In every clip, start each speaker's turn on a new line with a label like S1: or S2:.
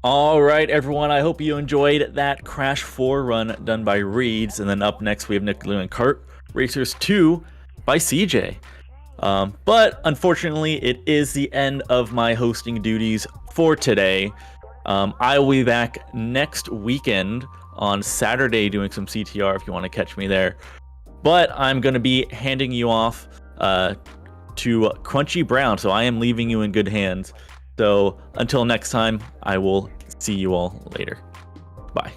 S1: All right, everyone. I hope you enjoyed that Crash 4 run done by Reeds. And then up next, we have Nickelodeon Kart Racers 2 by CJ. But unfortunately, it is the end of my hosting duties for today. I will be back next weekend on Saturday doing some CTR if you want to catch me there. But I'm going to be handing you off to Crunchy Brown, so I am leaving you in good hands. So until next time, I will see you all later. Bye.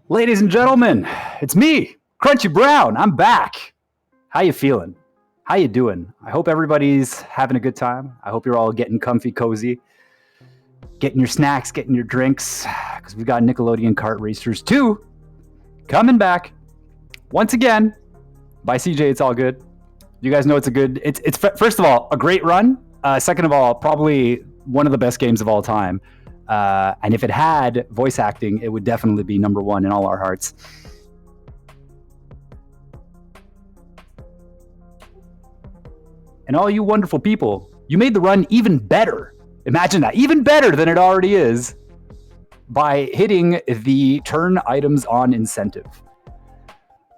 S2: Ladies and gentlemen, it's me, Crunchy Brown. I'm back. How you feeling? How you doing? I hope everybody's having a good time. I hope you're all getting comfy, cozy, getting your snacks, getting your drinks, because we've got Nickelodeon Kart Racers 2 coming back once again by CJitsallGewd. You guys know it's first of all, a great run. Second of all, probably one of the best games of all time. And if it had voice acting, it would definitely be number one in all our hearts. And all you wonderful people, you made the run even better. Imagine that, even better than it already is by hitting the turn items on incentive.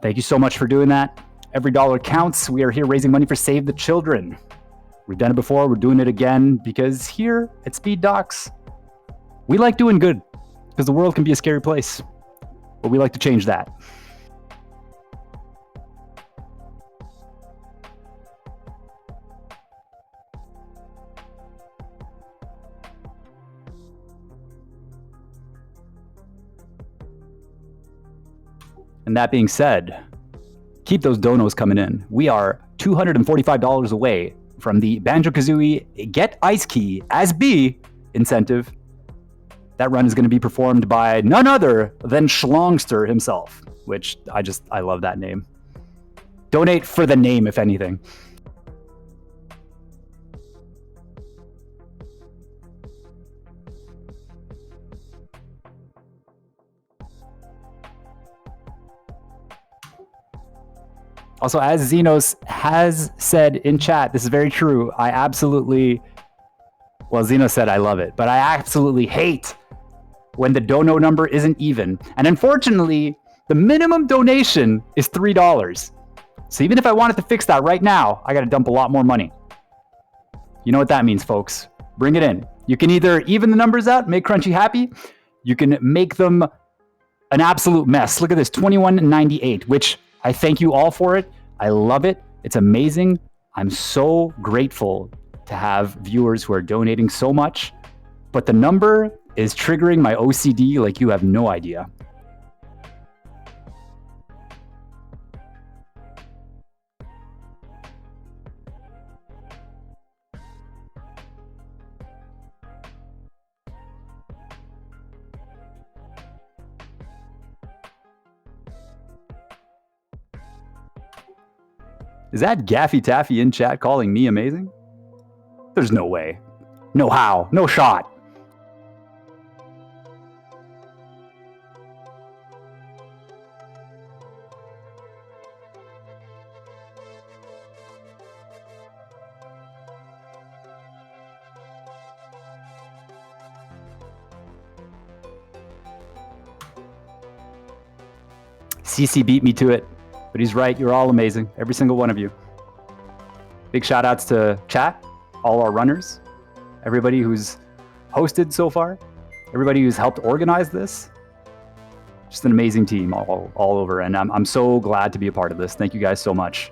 S2: Thank you so much for doing that. Every dollar counts. We are here raising money for Save the Children. We've done it before. We're doing it again because here at Speed Docs, we like doing good because the world can be a scary place, but we like to change that. And that being said, keep those donos coming in. We are $245 away from the Banjo-Kazooie Get Ice Key as B incentive. That run is going to be performed by none other than Schlongster himself, which I love that name. Donate for the name, if anything. Also, as Xenos has said in chat, this is very true. Xenos said I love it, but I absolutely hate when the dono number isn't even. And unfortunately, the minimum donation is $3. So even if I wanted to fix that right now, I got to dump a lot more money. You know what that means, folks. Bring it in. You can either even the numbers out, make Crunchy happy. You can make them an absolute mess. Look at this, $21.98, which I thank you all for it. I love it. It's amazing. I'm so grateful to have viewers who are donating so much, but the number is triggering my OCD like you have no idea. Is that Gaffy Taffy in chat calling me amazing? There's no way. No how. No shot. CC beat me to it, but he's right. You're all amazing. Every single one of you. Big shout outs to chat, all our runners, everybody who's hosted so far, everybody who's helped organize this. Just an amazing team all over. And I'm so glad to be a part of this. Thank you guys so much.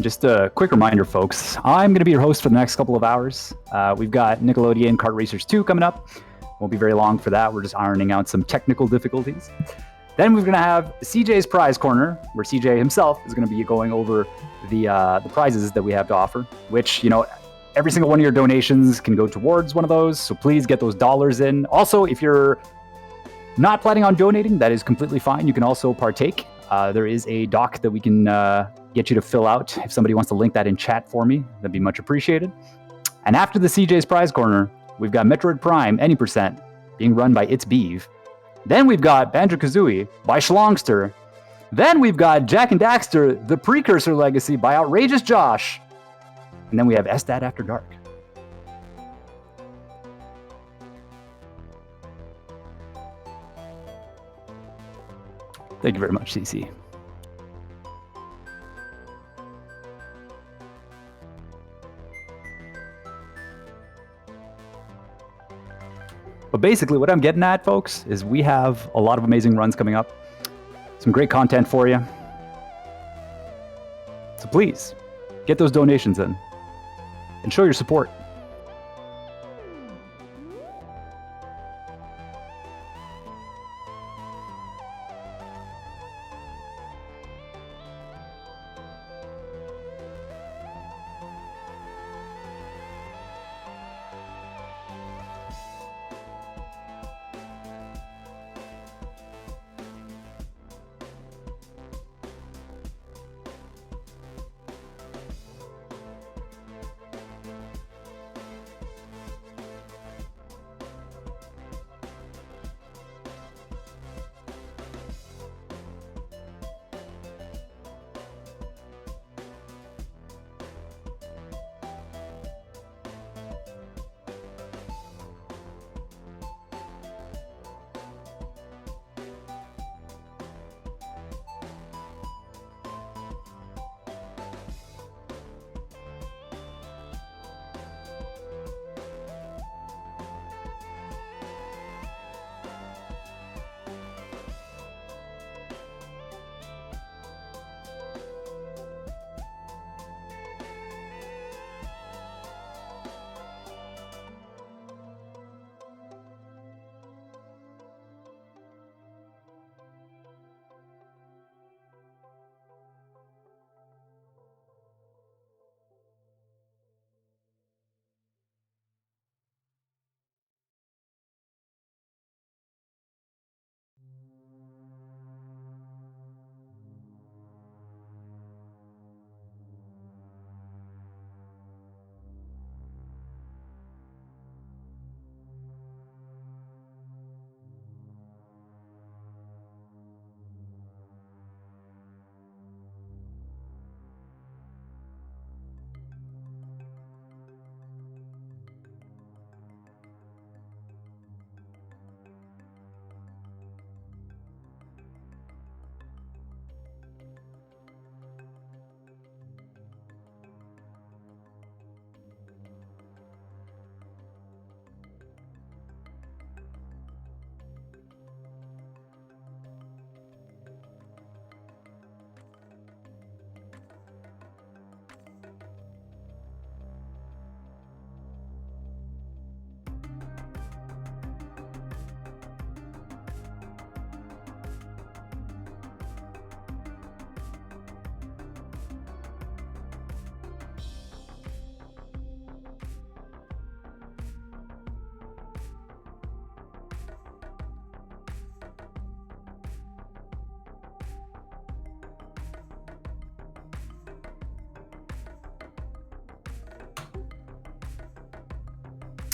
S2: Just a quick reminder, folks. I'm going to be your host for the next couple of hours. We've got Nickelodeon Kart Racers 2 coming up. Won't be very long for that. We're just ironing out some technical difficulties. Then we're going to have CJ's Prize Corner, where CJ himself is going to be going over the prizes that we have to offer, which, you know, every single one of your donations can go towards one of those. So please get those dollars in. Also, if you're not planning on donating, that is completely fine. You can also partake. There is a doc that we can get you to fill out. If somebody wants to link that in chat for me, that'd be much appreciated. And after the CJ's Prize Corner, we've got Metroid Prime, Any Percent, being run by It's Beeve. Then we've got Banjo-Kazooie by Schlongster. Then we've got Jack and Daxter, The Precursor Legacy by Outrageous Josh. And then we have SDAT After Dark. Thank you very much, CC. But basically what I'm getting at, folks, is we have a lot of amazing runs coming up. Some great content for you. So please, get those donations in and show your support.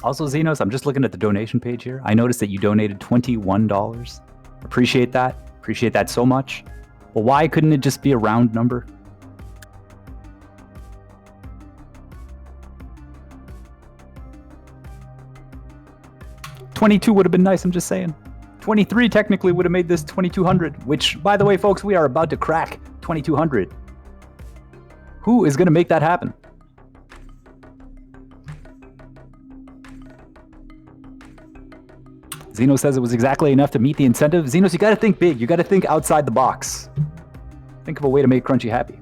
S2: Also, Xenos, I'm just looking at the donation page here. I noticed that you donated $21. Appreciate that. Appreciate that so much. Well, why couldn't it just be a round number? $22 would have been nice, I'm just saying. $23 technically would have made this $2,200, which, by the way, folks, we are about to crack $2,200. Who is going to make that happen? Xeno says it was exactly enough to meet the incentive. Xenos, you got to think big. You got to think outside the box. Think of a way to make Crunchy happy.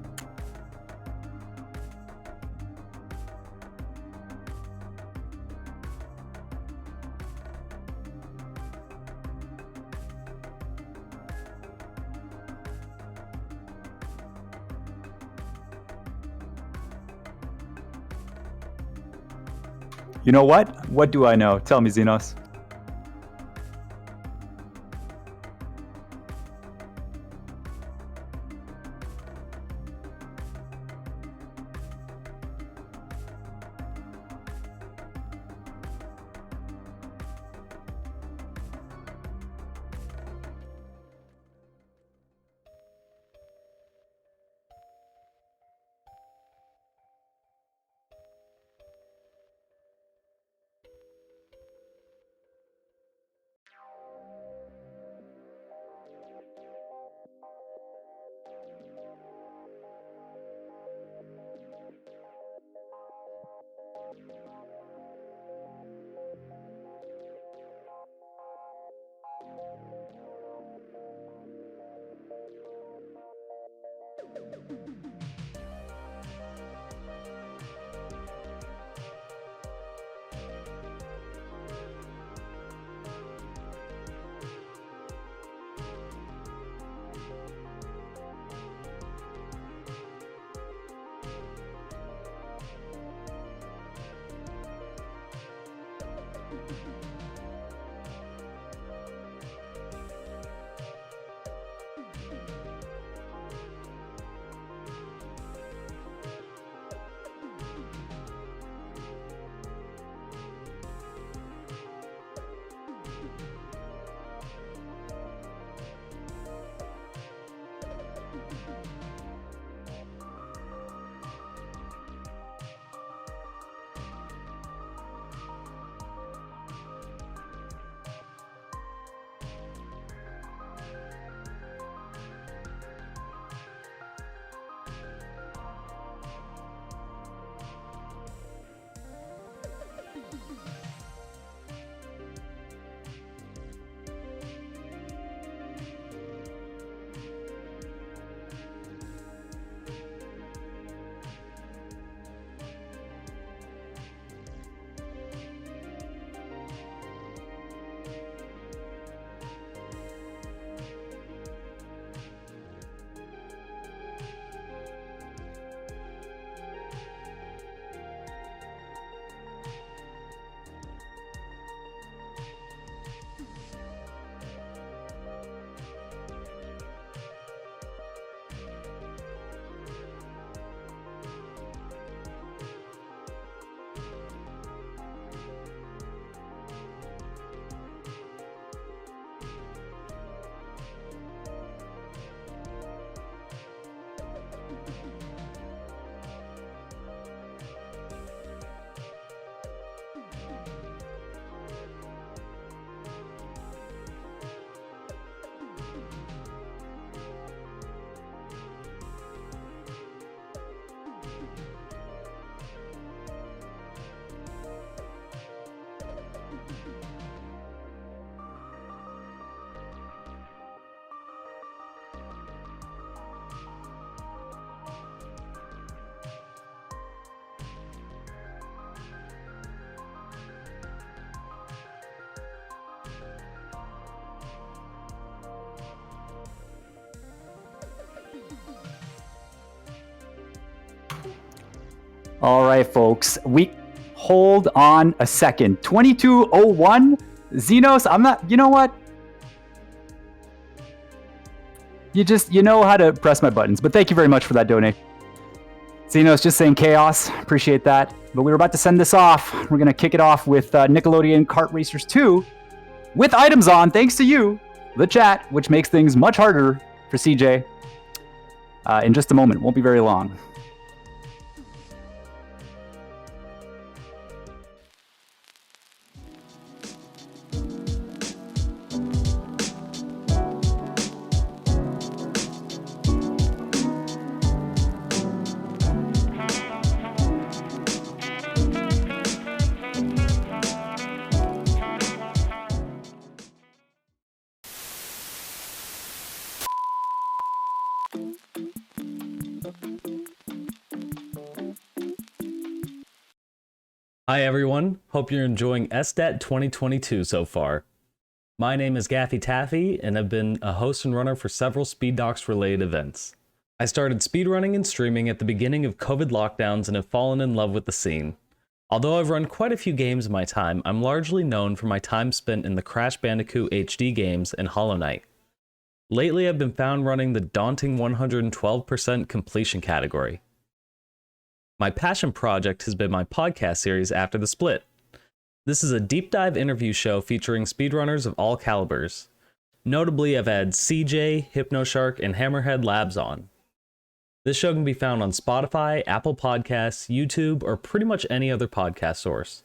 S2: You know what? What do I know? Tell me, Xenos. All right, folks. We hold on a second. 2201. Xenos, I'm not. You know what? You know how to press my buttons. But thank you very much for that donation. Xenos just saying chaos. Appreciate that. But we were about to send this off. We're going to kick it off with Nickelodeon Kart Racers 2 with items on, thanks to you, the chat, which makes things much harder for CJ. In just a moment. Won't be very long.
S3: Hi everyone, hope you're enjoying SDAT 2022 so far. My name is Gaffy Taffy, and I've been a host and runner for several Speed Docs related events. I started speedrunning and streaming at the beginning of COVID lockdowns and have fallen in love with the scene. Although I've run quite a few games in my time, I'm largely known for my time spent in the Crash Bandicoot HD games and Hollow Knight. Lately, I've been found running the daunting 112% completion category. My passion project has been my podcast series After the Split. This is a deep dive interview show featuring speedrunners of all calibers. Notably, I've had CJ, HypnoShark, and Hammerhead Labs on. This show can be found on Spotify, Apple Podcasts, YouTube, or pretty much any other podcast source.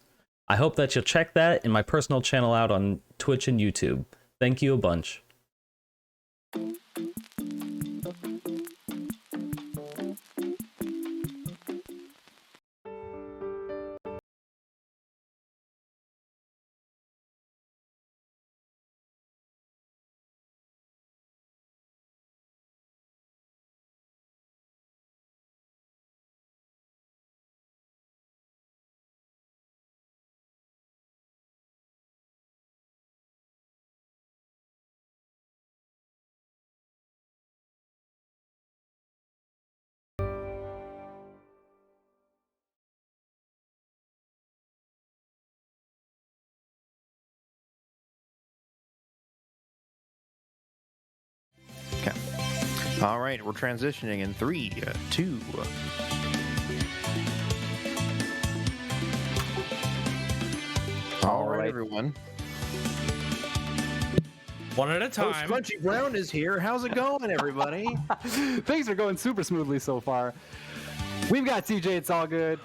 S3: I hope that you'll check that and my personal channel out on Twitch and YouTube. Thank you a bunch.
S4: Okay. All right, we're transitioning in 3, 2. All right, everyone.
S5: One at a
S4: Host
S5: time.
S4: Crunchy Brown is here. How's it going, everybody?
S2: Things are going super smoothly so far. We've got CJ, It's All Good,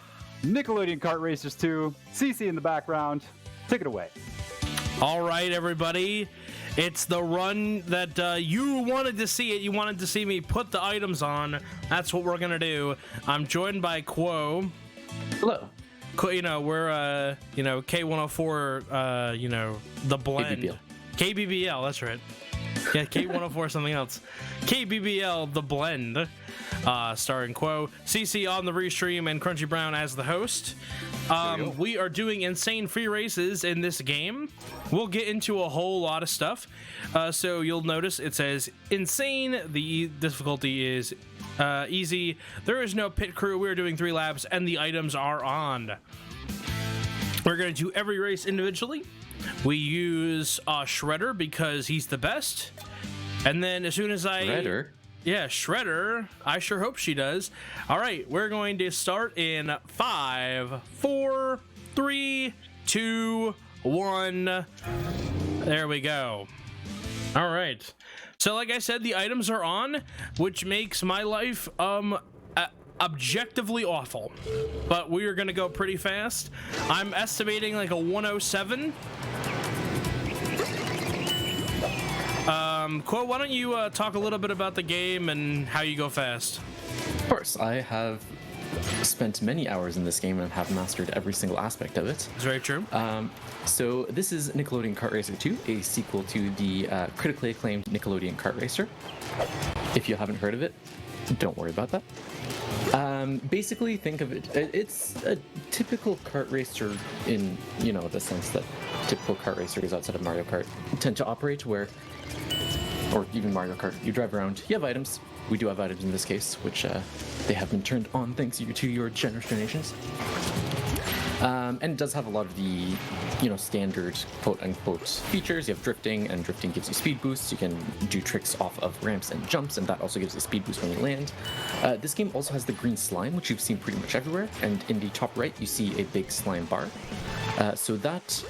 S2: Nickelodeon Kart Racers 2, CC in the background. Take it away.
S5: All right, everybody. It's the run that you wanted to see it. You wanted to see me put the items on. That's what we're going to do. I'm joined by Quo.
S1: Hello.
S5: You know, we're, K104, the blend.
S1: KBBL.
S5: KBBL, that's right. Yeah, K104 something else. KBBL, the blend. Starring Quo, CC on the restream, and Crunchy Brown as the host. We are doing insane free races in this game. We'll get into a whole lot of stuff. So you'll notice it says insane. The difficulty is easy. There is no pit crew. We're doing 3 laps, and the items are on. We're going to do every race individually. We use Shredder because he's the best. And then as soon as
S1: Shredder?
S5: Yeah, Shredder. I sure hope she does. All right, we're going to start in 5, 4, 3, 2, 1. There we go. All right. So like I said, the items are on, which makes my life objectively awful. But we are going to go pretty fast. I'm estimating like a 107. Quo, why don't you talk a little bit about the game and how you go fast?
S6: Of course, I have spent many hours in this game and have mastered every single aspect of it.
S5: It's very true.
S6: So this is Nickelodeon Kart Racer 2, a sequel to the critically acclaimed Nickelodeon Kart Racer. If you haven't heard of it, don't worry about that. Basically, think of it, it's a typical kart racer in, the sense that typical kart racers outside of Mario Kart tend to operate, where, or even Mario Kart, you drive around, you have items. We do have items in this case, which they have been turned on thanks to your generous donations. And it does have a lot of the, standard quote-unquote features. You have drifting, and drifting gives you speed boosts. You can do tricks off of ramps and jumps, and that also gives you speed boost when you land. This game also has the green slime, which you've seen pretty much everywhere, and in the top right, you see a big slime bar. So that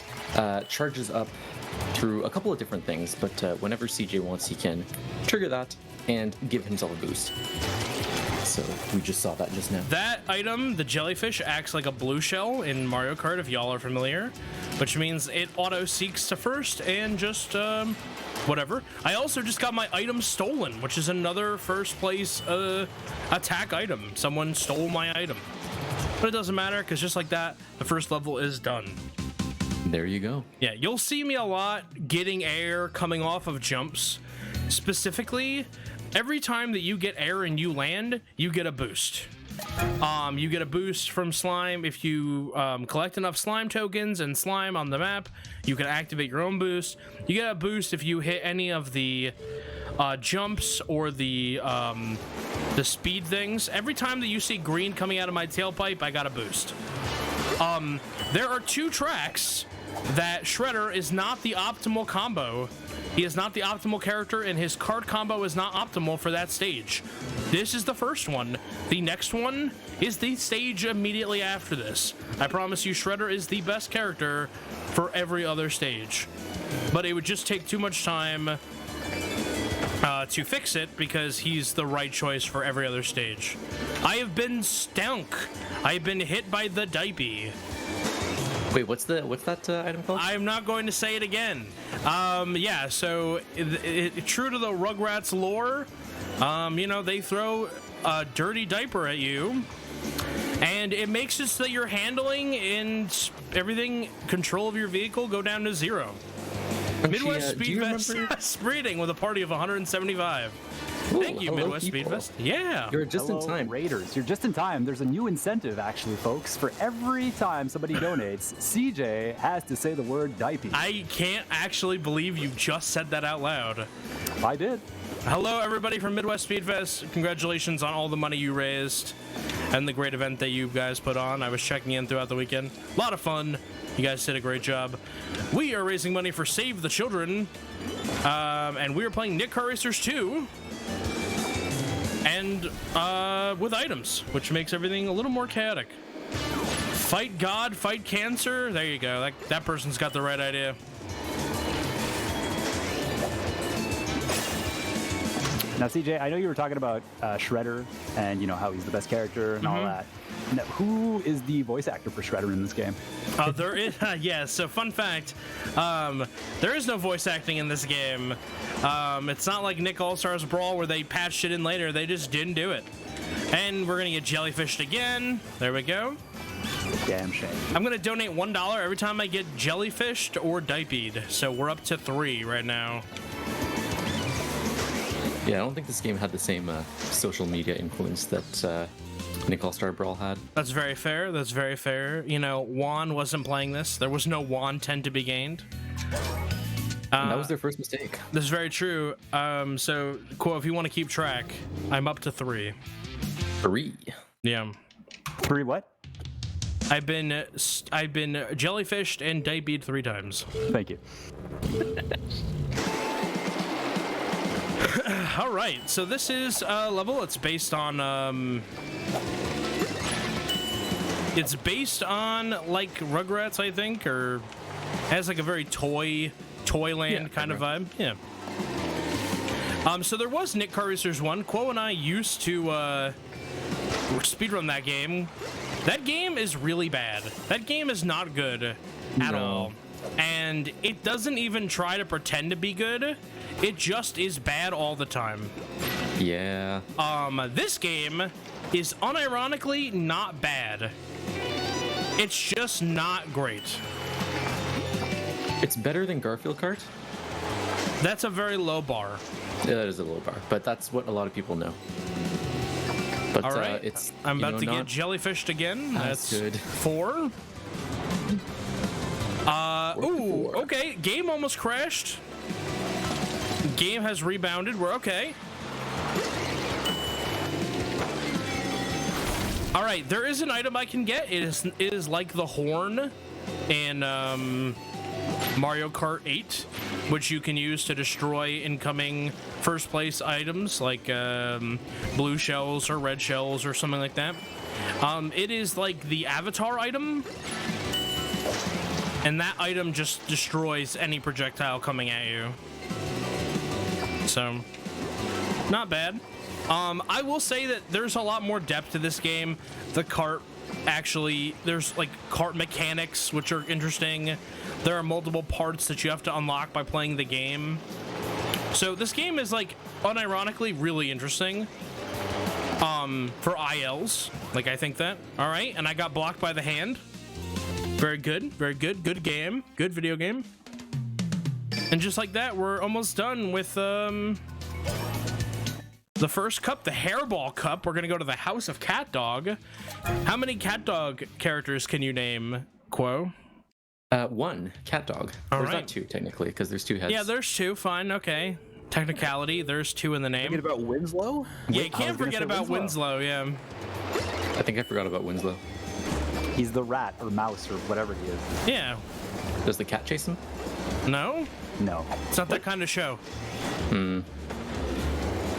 S6: charges up through a couple of different things, but whenever CJ wants, he can trigger that and give himself a boost. So we just saw that just now.
S5: That item, the jellyfish, acts like a blue shell in Mario Kart, if y'all are familiar, which means it auto-seeks to first and just, whatever. I also just got my item stolen, which is another first place attack item. Someone stole my item. But it doesn't matter, because just like that, the first level is done.
S6: There you go.
S5: Yeah, you'll see me a lot getting air coming off of jumps. Specifically, every time that you get air and you land, you get a boost. You get a boost from slime. If you collect enough slime tokens and slime on the map, you can activate your own boost. You get a boost if you hit any of the jumps or the speed things. Every time that you see green coming out of my tailpipe, I got a boost. There are 2 tracks that Shredder is not the optimal combo. He is not the optimal character, and his Kart combo is not optimal for that stage. This is the first one. The next one is the stage immediately after this. I promise you, Shredder is the best character for every other stage. But it would just take too much time to fix it, because he's the right choice for every other stage. I have been stunk. I have been hit by the dipey.
S6: Wait, what's that item called?
S5: I'm not going to say it again. Yeah, so true to the Rugrats lore, you know, they throw a dirty diaper at you, and it makes it so that your handling and everything, control of your vehicle, go down to 0. Midwest Speedfest spreading with a party of 175.
S6: Ooh,
S5: Thank you,
S6: hello,
S5: Midwest
S6: people.
S5: Speedfest. Yeah.
S6: You're just in
S2: Hello,
S6: time.
S2: Raiders. You're just in time. There's a new incentive, actually, folks. For every time somebody donates, CJ has to say the word diaper.
S5: I can't actually believe you just said that out loud.
S2: I did.
S5: Hello, everybody from Midwest Speedfest. Congratulations on all the money you raised and the great event that you guys put on. I was checking in throughout the weekend. A lot of fun. You guys did a great job. We are raising money for Save the Children, and we are playing Nick Kart Racers 2, and with items, which makes everything a little more chaotic. Fight God, fight cancer. There you go. That person's got the right idea.
S2: Now, CJ, I know you were talking about Shredder and, you know, how he's the best character and all that. Now, who is the voice actor for Shredder in this game?
S5: There is, yeah, so fun fact, there is no voice acting in this game. It's not like Nick All-Stars Brawl where they patched it in later. They just didn't do it. And we're going to get jellyfished again. There we go.
S2: Damn shame.
S5: I'm going to donate $1 every time I get jellyfished or dipeed. So we're up to 3 right now.
S6: Yeah, I don't think this game had the same social media influence that Nick All-Star Brawl had.
S5: That's very fair. That's very fair. You know, Juan wasn't playing this. There was no Juan 10 to be gained.
S6: And that was their first mistake.
S5: This is very true. So, Quo, if you want to keep track, I'm up to 3.
S6: 3.
S5: Yeah.
S2: 3 what?
S5: I've been jellyfished and dipeed 3 times.
S2: Thank you.
S5: All right, so this is a level. It's based on like Rugrats, I think, or has like a very Toyland kind of vibe. Yeah. So there was Nick Kart Racers 1. Quo and I used to speedrun that game. That game is really bad. That game is not good at all. And it doesn't even try to pretend to be good. It just is bad all the time.
S6: Yeah.
S5: This game is unironically not bad. It's just not great.
S6: It's better than Garfield Kart.
S5: That's a very low bar.
S6: Yeah, that is a low bar, but that's what a lot of people know. But
S5: All right, I'm about to get jellyfished again. That's
S6: good.
S5: 4. Ooh, okay. Game almost crashed. Game has rebounded. We're okay. All right, there is an item I can get. It is like the horn in Mario Kart 8, which you can use to destroy incoming first place items like blue shells or red shells or something like that. It is like the avatar item, and that item just destroys any projectile coming at you. So, not bad. I will say that there's a lot more depth to this game. The kart, actually, there's like kart mechanics, which are interesting. There are multiple parts that you have to unlock by playing the game. So this game is like unironically really interesting. For ILs, like I think that. All right, and I got blocked by the hand. Very good, very good. Good game, good video game. And just like that, we're almost done with the first cup, the Hairball Cup. We're gonna go to the House of Cat Dog. How many Cat Dog characters can you name, Quo?
S6: 1 cat dog.
S5: All
S6: there's
S5: right.
S6: not 2 technically, because there's 2 heads.
S5: Yeah, there's 2. Fine, okay. Technicality, there's 2 in the name.
S4: Forget about Winslow?
S5: Yeah, you can't forget about Winslow. Yeah.
S6: I think I forgot about Winslow.
S2: He's the rat or mouse or whatever he is.
S5: Yeah.
S6: Does the cat chase him?
S5: No?
S2: No.
S5: It's not that kind of show.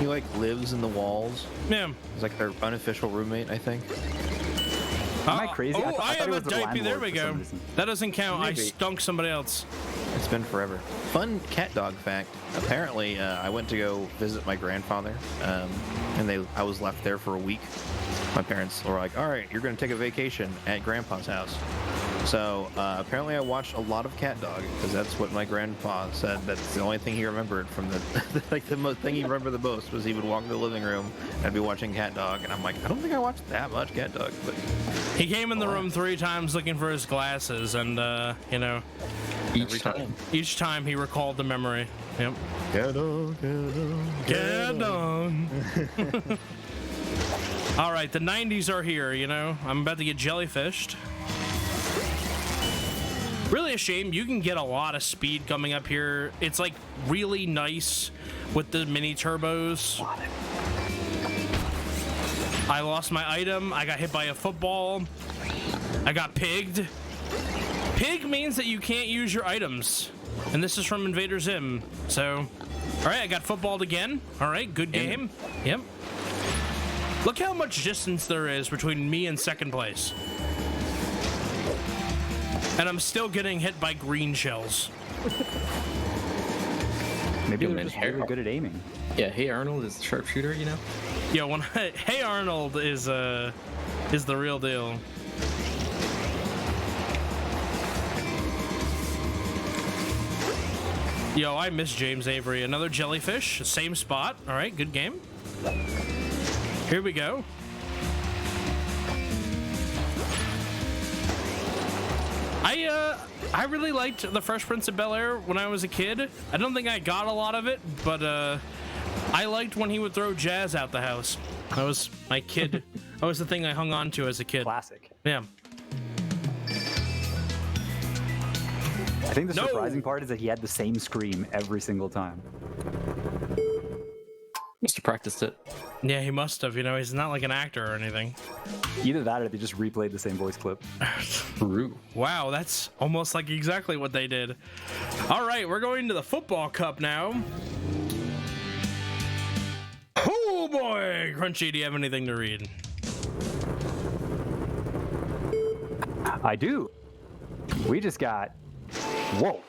S4: He like lives in the walls.
S5: Yeah.
S4: He's like their unofficial roommate, I think.
S2: Am I crazy?
S5: Oh, I
S2: thought
S5: have
S2: he
S5: a
S2: was the
S5: diaper. There
S2: landlord
S5: we
S2: for some
S5: go.
S2: reason.
S5: That doesn't count. I
S4: Maybe.
S5: stunk somebody else.
S4: It's been forever. Fun cat dog fact. Apparently, I went to go visit my grandfather, and I was left there for a week. My parents were like, "All right, you're going to take a vacation at Grandpa's house." So apparently, I watched a lot of Cat Dog because that's what my grandpa said. That's the only thing he remembered from the thing he remembered the most was he would walk in the living room and I'd be watching Cat Dog, and I'm like, I don't think I watched that much Cat Dog, but
S5: He came in the room 3 times looking for his glasses, and you know, each time he recalled the memory. Yep.
S4: Cat Dog,
S5: Get on. All right, the 90s are here. You know, I'm about to get jellyfished. Really a shame. You can get a lot of speed coming up here. It's like really nice with the mini turbos. I lost my item. I got hit by a football. I got pigged. Pig means that you can't use your items. And this is from Invader Zim. So, all right, I got footballed again. All right, good game. Yep. Look how much distance there is between me and second place. And I'm still getting hit by green shells.
S2: Maybe
S6: Yo,
S2: they're
S6: man,
S2: just really good at aiming.
S6: Yeah, Hey Arnold is a sharpshooter, you know?
S5: Yo, when Hey Arnold is the real deal. Yo, I miss James Avery. Another jellyfish, same spot. All right, good game. Here we go. I really liked The Fresh Prince of Bel-Air when I was a kid. I don't think I got a lot of it, but I liked when he would throw Jazz out the house. That was my kid. That was the thing I hung on to as a kid.
S2: Classic.
S5: Yeah.
S2: I think the
S5: No.
S2: surprising part is that he had the same scream every single time.
S6: Must have practiced it.
S5: Yeah, he must have. You know, he's not like an actor or anything.
S2: Either that or they just replayed the same voice clip.
S6: True.
S5: Wow, that's almost like exactly what they did. All right, we're going to the football cup now. Oh boy, Crunchy, do you have anything to read?
S2: I do. We just got, whoa,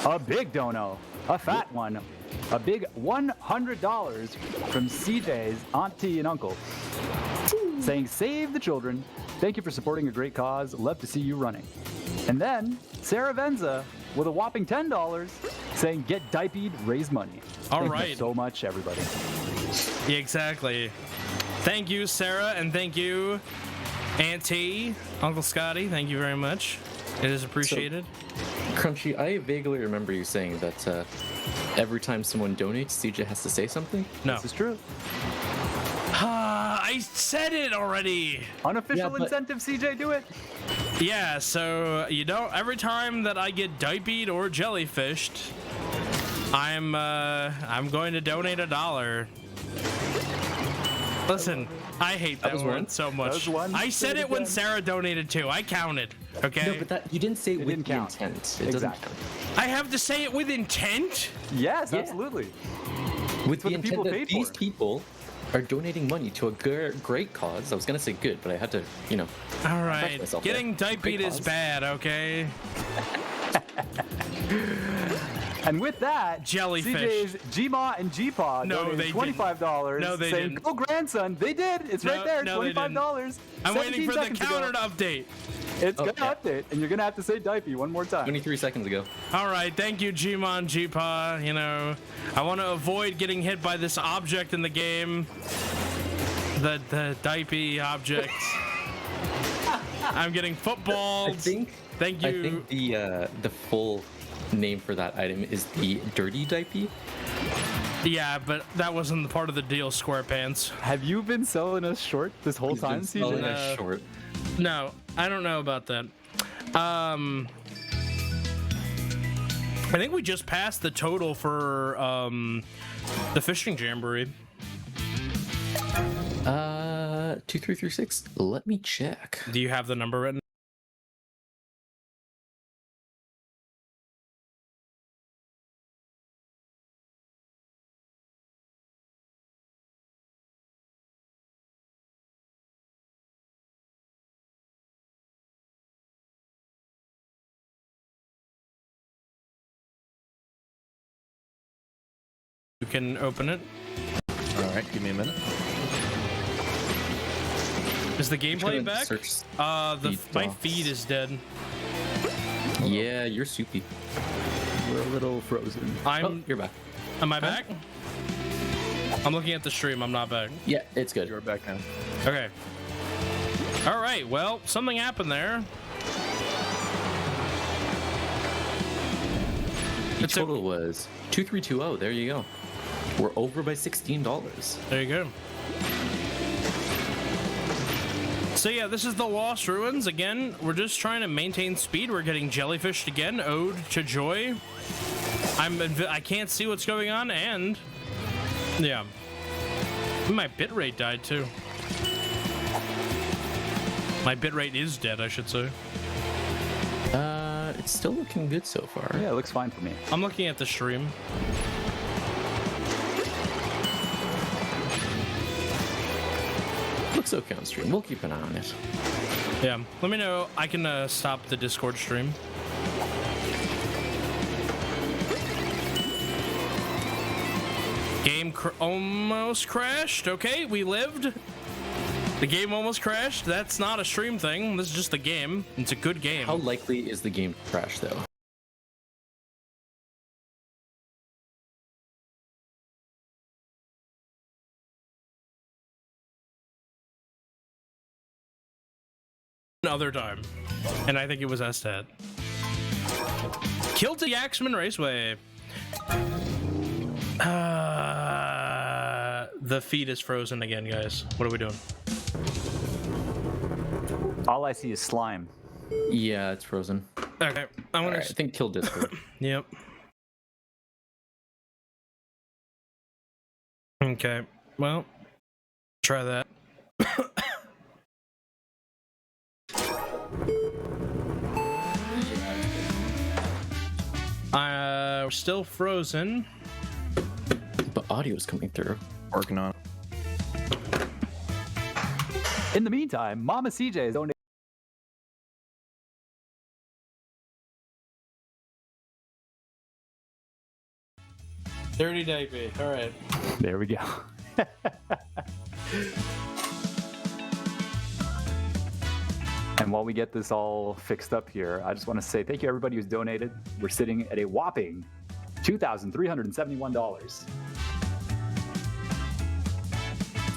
S2: a big dono, a fat one, a big $100 from CJ's auntie and uncle, saying, "Save the children. Thank you for supporting a great cause. Love to see you running." And then Sarah Venza with a whopping $10 saying, "Get diapered, raise money."
S5: All
S2: Thank
S5: right.
S2: you so much, everybody.
S5: Yeah, exactly. Thank you, Sarah, and thank you, Auntie, Uncle Scotty. Thank you very much. It is appreciated.
S6: Crunchy, I vaguely remember you saying that every time someone donates, CJ has to say something.
S5: No.
S2: This is true.
S5: I said it already.
S2: Unofficial
S6: Yeah, but-
S2: incentive, CJ, do it.
S5: Yeah, so you know, every time that I get diapered or jellyfished, I'm going to donate $1. Listen, I hate that
S6: was
S5: one
S6: one.
S5: so much.
S2: was one.
S5: I
S2: Say
S5: said
S2: it
S5: it when
S2: again.
S5: Sarah donated too. I counted. Okay.
S6: No, but that you didn't say with
S2: didn't
S6: the
S2: count.
S6: intent. It doesn't
S2: Exactly.
S6: count.
S5: I have to say it with intent.
S2: Yes,
S6: Yeah.
S2: absolutely.
S6: With
S2: what
S6: the
S2: the people
S6: intent that
S2: paid
S6: these
S2: for.
S6: people are donating money to a great cause. I was gonna say good, but I had to, you know.
S5: All right.
S6: myself
S5: Getting
S6: there.
S5: diapered
S6: Great
S5: is
S6: cause.
S5: bad. Okay.
S2: And with that,
S5: Jellyfish.
S2: CJ's Gma and Gpaw
S5: No,
S2: donated
S5: they didn't.
S2: $25.
S5: No, they
S2: saying,
S5: didn't.
S2: "Go grandson." They did. It's right there.
S5: No, they didn't.
S2: $25.
S5: I'm waiting
S2: 17
S5: for the
S2: seconds ago.
S5: counter to update.
S2: It's
S6: Oh,
S2: gonna
S6: yeah.
S2: update, and you're gonna have to say "diaper" one more time.
S6: 23 seconds ago.
S5: All right, thank you, Gmon, Gpa. You know, I want to avoid getting hit by this object in the game. The diaper object. I'm getting footballed.
S6: I think
S5: Thank you.
S6: I think the full name for that item is the dirty diaper.
S5: Yeah, but that wasn't part of the deal, SquarePants.
S2: Have you been selling us short this whole
S6: He's been
S2: time,
S6: spelling
S2: CJ?
S6: us short.
S5: No, I don't know about that. I think we just passed the total for the fishing jamboree.
S6: 2336. Let me check.
S5: Do you have the number written? You can open it.
S4: All right, give me a minute.
S5: Is the gameplay back? My
S6: docs.
S5: feed is dead.
S6: Yeah, you're soupy.
S2: We're a little frozen.
S6: Oh, you're back.
S5: Am I back? I'm looking at the stream. I'm not back.
S6: Yeah, it's good.
S4: You're back now.
S5: Okay. All right. Well, something happened there.
S6: The total was 2320. There you go. We're over by $16.
S5: There you go. So yeah, this is the Lost Ruins. Again, we're just trying to maintain speed. We're getting jellyfished again. Ode to joy. I can't see what's going on, and yeah, my bitrate died too. My bitrate is dead, I should say.
S6: It's still looking good so far.
S2: Yeah, it looks fine for me.
S5: I'm looking at the stream.
S6: Looks okay on stream. We'll keep an eye on it.
S5: Yeah, let me know. I can stop the Discord stream. Game almost crashed. Okay, we lived. The game almost crashed. That's not a stream thing. This is just a game. It's a good game.
S6: How likely is the game to crash, though?
S5: Another time. And I think it was STAT. Killed the Axeman Raceway. The feed is frozen again, guys. What are we doing?
S2: All I see is slime.
S6: Yeah, it's frozen.
S5: Okay, I'm gonna.
S6: Right, I think kill Discord.
S5: Yep. Okay. Well, try that. We're still frozen.
S6: But audio's coming through.
S4: Working on it.
S2: In the meantime, Mama CJ is donating.
S5: Dirty diaper. All right.
S2: There we go. And while we get this all fixed up here, I just want to say thank you everybody who's donated. We're sitting at a whopping $2,371.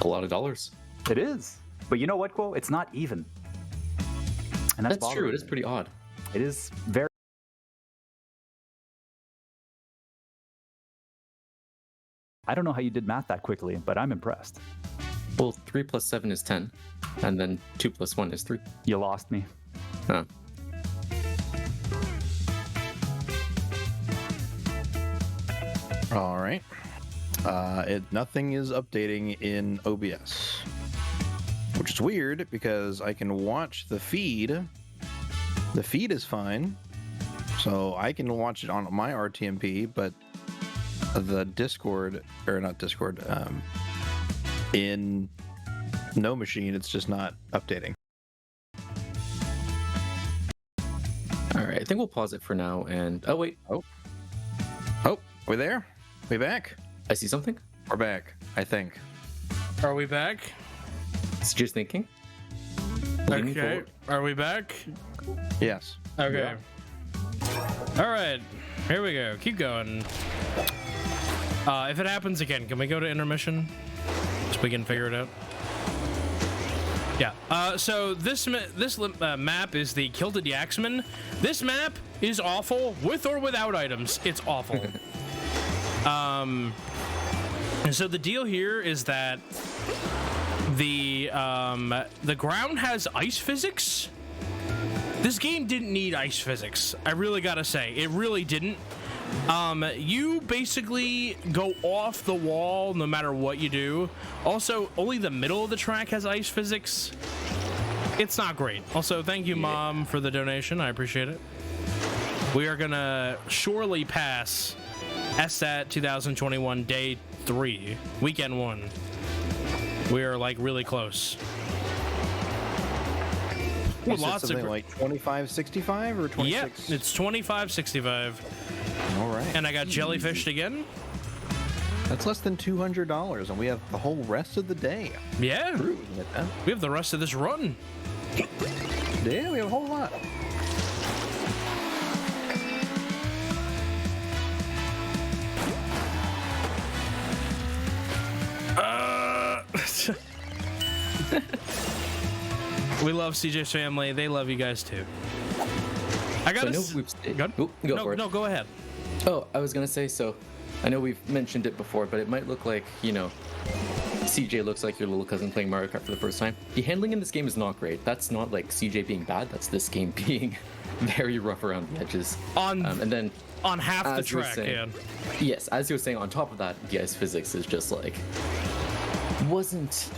S6: A lot of dollars.
S2: It is. But you know what, Quo? It's not even. And
S6: That's true.
S2: bothering
S6: It is
S2: me.
S6: pretty odd.
S2: It is very. I don't know how you did math that quickly, but I'm impressed.
S6: Well, 3 plus 7 is 10. And then 2 plus 1 is 3.
S2: You lost me.
S6: Huh.
S4: All right. Nothing is updating in OBS, which is weird because I can watch the feed. The feed is fine, so I can watch it on my RTMP, but the Discord, or not Discord, in no machine, it's just not updating.
S6: All right. I think we'll pause it for now. And oh wait,
S4: Oh, we're there. We back.
S6: I see something.
S4: We're back. I think.
S5: Are we back?
S6: It's just thinking. Leaning
S5: Okay.
S6: forward.
S5: Are we back?
S4: Yes.
S5: Okay. All right. Here we go. Keep going. If it happens again, can we go to intermission so we can figure it out? Yeah. So this map is the Kilted Yaxman. This map is awful with or without items. It's awful. And so the deal here is that the ground has ice physics. This game didn't need ice physics. I really gotta say, it really didn't. You basically go off the wall no matter what you do. Also, only the middle of the track has ice physics. It's not great. Also, thank you, Mom, for the donation. I appreciate it. We are gonna surely pass SAT 2021 Day 3, Weekend 1. We are like really close.
S4: You
S5: With
S4: said
S5: lots
S4: something
S5: of
S4: like 2565 or 26?
S5: yeah, it's 2565.
S4: All right.
S5: And I got jellyfished again.
S4: That's less than $200, and we have the whole rest of the day.
S5: Yeah.
S4: True, isn't it, Ben?
S5: We have the rest of this run.
S4: Yeah, we have a whole lot.
S5: We love CJ's family. They love you guys too. I got
S6: to.
S5: Go ahead.
S6: Oh, I was gonna say, so I know we've mentioned it before, but it might look like, CJ looks like your little cousin playing Mario Kart for the first time. The handling in this game is not great. That's not like CJ being bad. That's this game being very rough around the edges.
S5: And
S6: then
S5: on half the
S6: as you were
S5: track,
S6: saying-
S5: yeah.
S6: Yes, as you were saying, on top of that, the ice physics is just like wasn't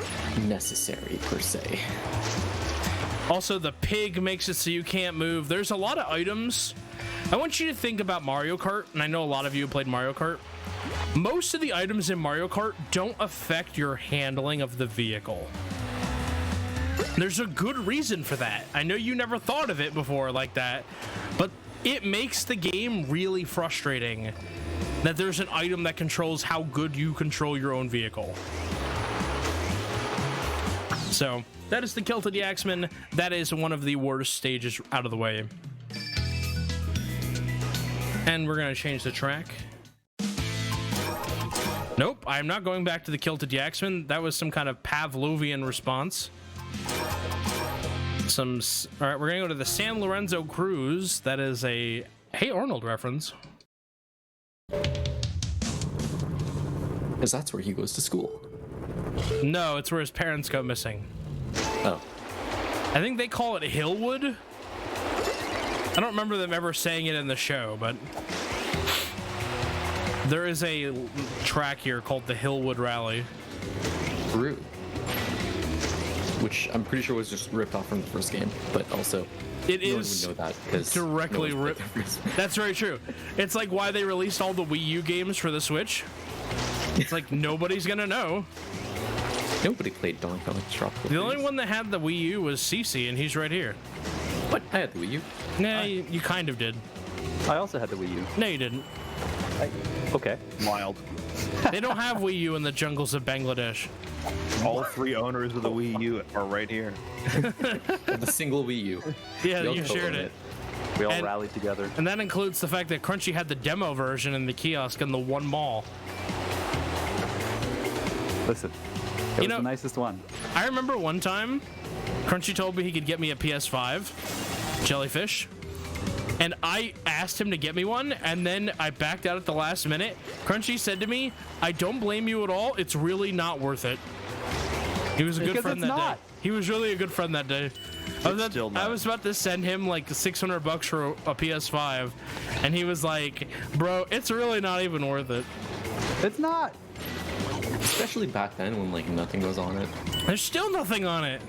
S6: necessary per se.
S5: Also, the pig makes it so you can't move. There's a lot of items. I want you to think about Mario Kart, and I know a lot of you have played Mario Kart. Most of the items in Mario Kart don't affect your handling of the vehicle. There's a good reason for that. I know you never thought of it before like that, but it makes the game really frustrating that there's an item that controls how good you control your own vehicle. So that is the Kilted Yaxman. That is one of the worst stages out of the way. And we're going to change the track. Nope, I'm not going back to the Kilted Yaxman. That was some kind of Pavlovian response. All right, we're going to go to the San Lorenzo Cruise. That is a Hey Arnold reference.
S6: Because that's where he goes to school.
S5: No, it's where his parents go missing.
S6: Oh.
S5: I think they call it Hillwood. I don't remember them ever saying it in the show, but there is a track here called the Hillwood Rally.
S6: True. Which I'm pretty sure was just ripped off from the first game, but also
S5: It
S6: no
S5: is
S6: one would know that because
S5: directly
S6: no
S5: ripped. That's very true. It's like why they released all the Wii U games for the Switch. It's like nobody's gonna know.
S6: Nobody played Donkey Kong Tropical
S5: The
S6: Freeze.
S5: only one that had the Wii U was CC, and he's right here.
S6: What? I had the Wii U.
S5: Nah, you kind of did.
S2: I also had the Wii U.
S5: No, you didn't.
S2: Okay.
S4: Wild.
S5: They don't have Wii U in the jungles of Bangladesh.
S4: All three owners of the Wii U are right here.
S6: The single Wii U.
S5: Yeah,
S6: We all
S5: you shared
S6: co-own
S5: it.
S2: We all
S5: And-
S2: rallied together.
S5: And that includes the fact that Crunchy had the demo version in the kiosk in the one mall.
S2: Listen, it was
S5: know-
S2: the nicest one.
S5: I remember one time, Crunchy told me he could get me a PS5 Jellyfish, and I asked him to get me one, and then I backed out at the last minute. Crunchy said to me, "I don't blame you at all. It's really not worth it." He was a good
S2: Because
S5: friend
S2: it's
S5: that
S2: not.
S5: day. He was really a good friend that day.
S4: still not.
S5: I was about to send him like $600 for a PS5, and he was like, "Bro, it's really not even worth it."
S2: It's not.
S6: Especially back then when like nothing was on it.
S5: There's still nothing on it.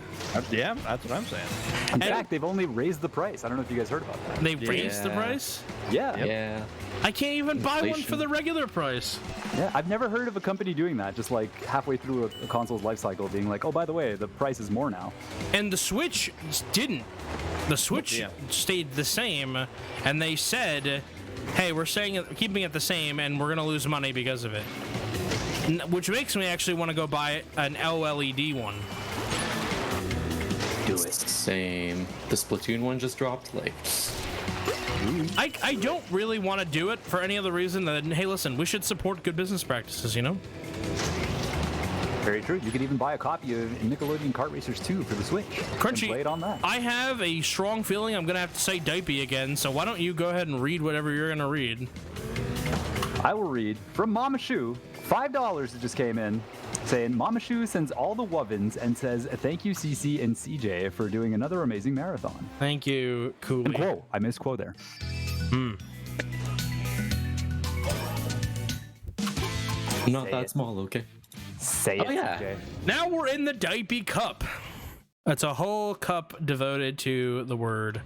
S4: Yeah, that's what I'm saying.
S2: In fact, they've only raised the price. I don't know if you guys heard about that.
S5: They raised the
S6: Yeah.
S5: price.
S2: Yeah.
S6: Yeah.
S5: I can't even buy one
S6: Inflation.
S5: for the regular price.
S2: Yeah, I've never heard of a company doing that. Just like halfway through a console's life cycle, being like, "Oh, by the way, the price is more now."
S5: And the Switch didn't. The Switch
S4: Yeah.
S5: stayed the same, and they said, "Hey, we're keeping it the same, and we're gonna lose money because of it." Which makes me actually want to go buy an OLED one.
S2: Do it.
S6: Same. The Splatoon one just dropped. Like,
S5: I don't really want to do it for any other reason than, hey, listen, we should support good business practices, you know?
S2: Very true. You could even buy a copy of Nickelodeon Kart Racers 2 for the Switch.
S5: Crunchy,
S2: And play it on that.
S5: I have a strong feeling I'm gonna have to say Dipey again, so why don't you go ahead and read whatever you're gonna read?
S2: I will read from Mama Shu. $5 that just came in, saying Mama Shu sends all the wovins and says thank you CC and CJ for doing another amazing marathon.
S5: Thank you,
S2: And
S5: Cooley.
S2: quote, I misquote there.
S6: not
S2: Say
S6: that
S2: it.
S6: small, okay?
S2: Say
S6: Oh,
S2: it,
S6: yeah.
S2: CJ.
S5: Now we're in the Dipey Cup. It's a whole cup devoted to the word.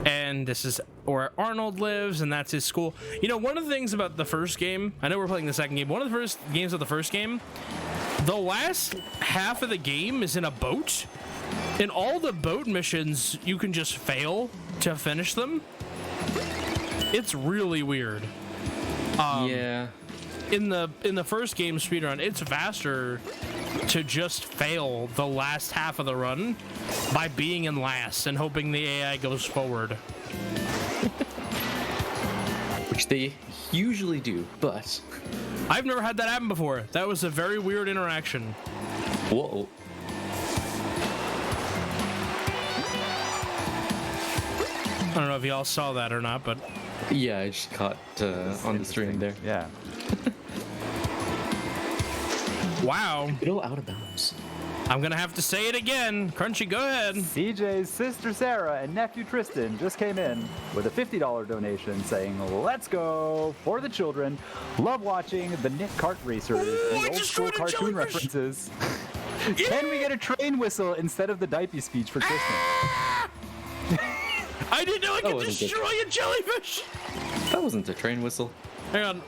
S5: And this is where Arnold lives, and that's his school. You know, one of the things about the first game, I know we're playing the second game, one of the first games of the first game, the last half of the game is in a boat. In all the boat missions, you can just fail to finish them. It's really weird.
S6: Yeah.
S5: in the first game speedrun, it's faster to just fail the last half of the run by being in last and hoping the AI goes forward.
S6: Which they usually do, but
S5: I've never had that happen before. That was a very weird interaction.
S6: whoa.
S5: I don't know if y'all saw that or not, but
S6: Yeah, I just caught on the stream there.
S2: Yeah.
S5: wow.
S6: Little out of bounds.
S5: I'm gonna have to say it again. Crunchy, go ahead.
S2: CJ's sister Sarah and nephew Tristan just came in with a $50 donation saying, "Let's go for the children. Love watching the Nick Kart racers and
S5: I
S2: old school
S5: destroyed a
S2: cartoon
S5: jellyfish.
S2: references." Can we get a train whistle instead of the diaper speech for Tristan?
S5: I didn't know I could
S6: wasn't good.
S5: destroy a jellyfish.
S6: That wasn't a train whistle.
S5: Hang on.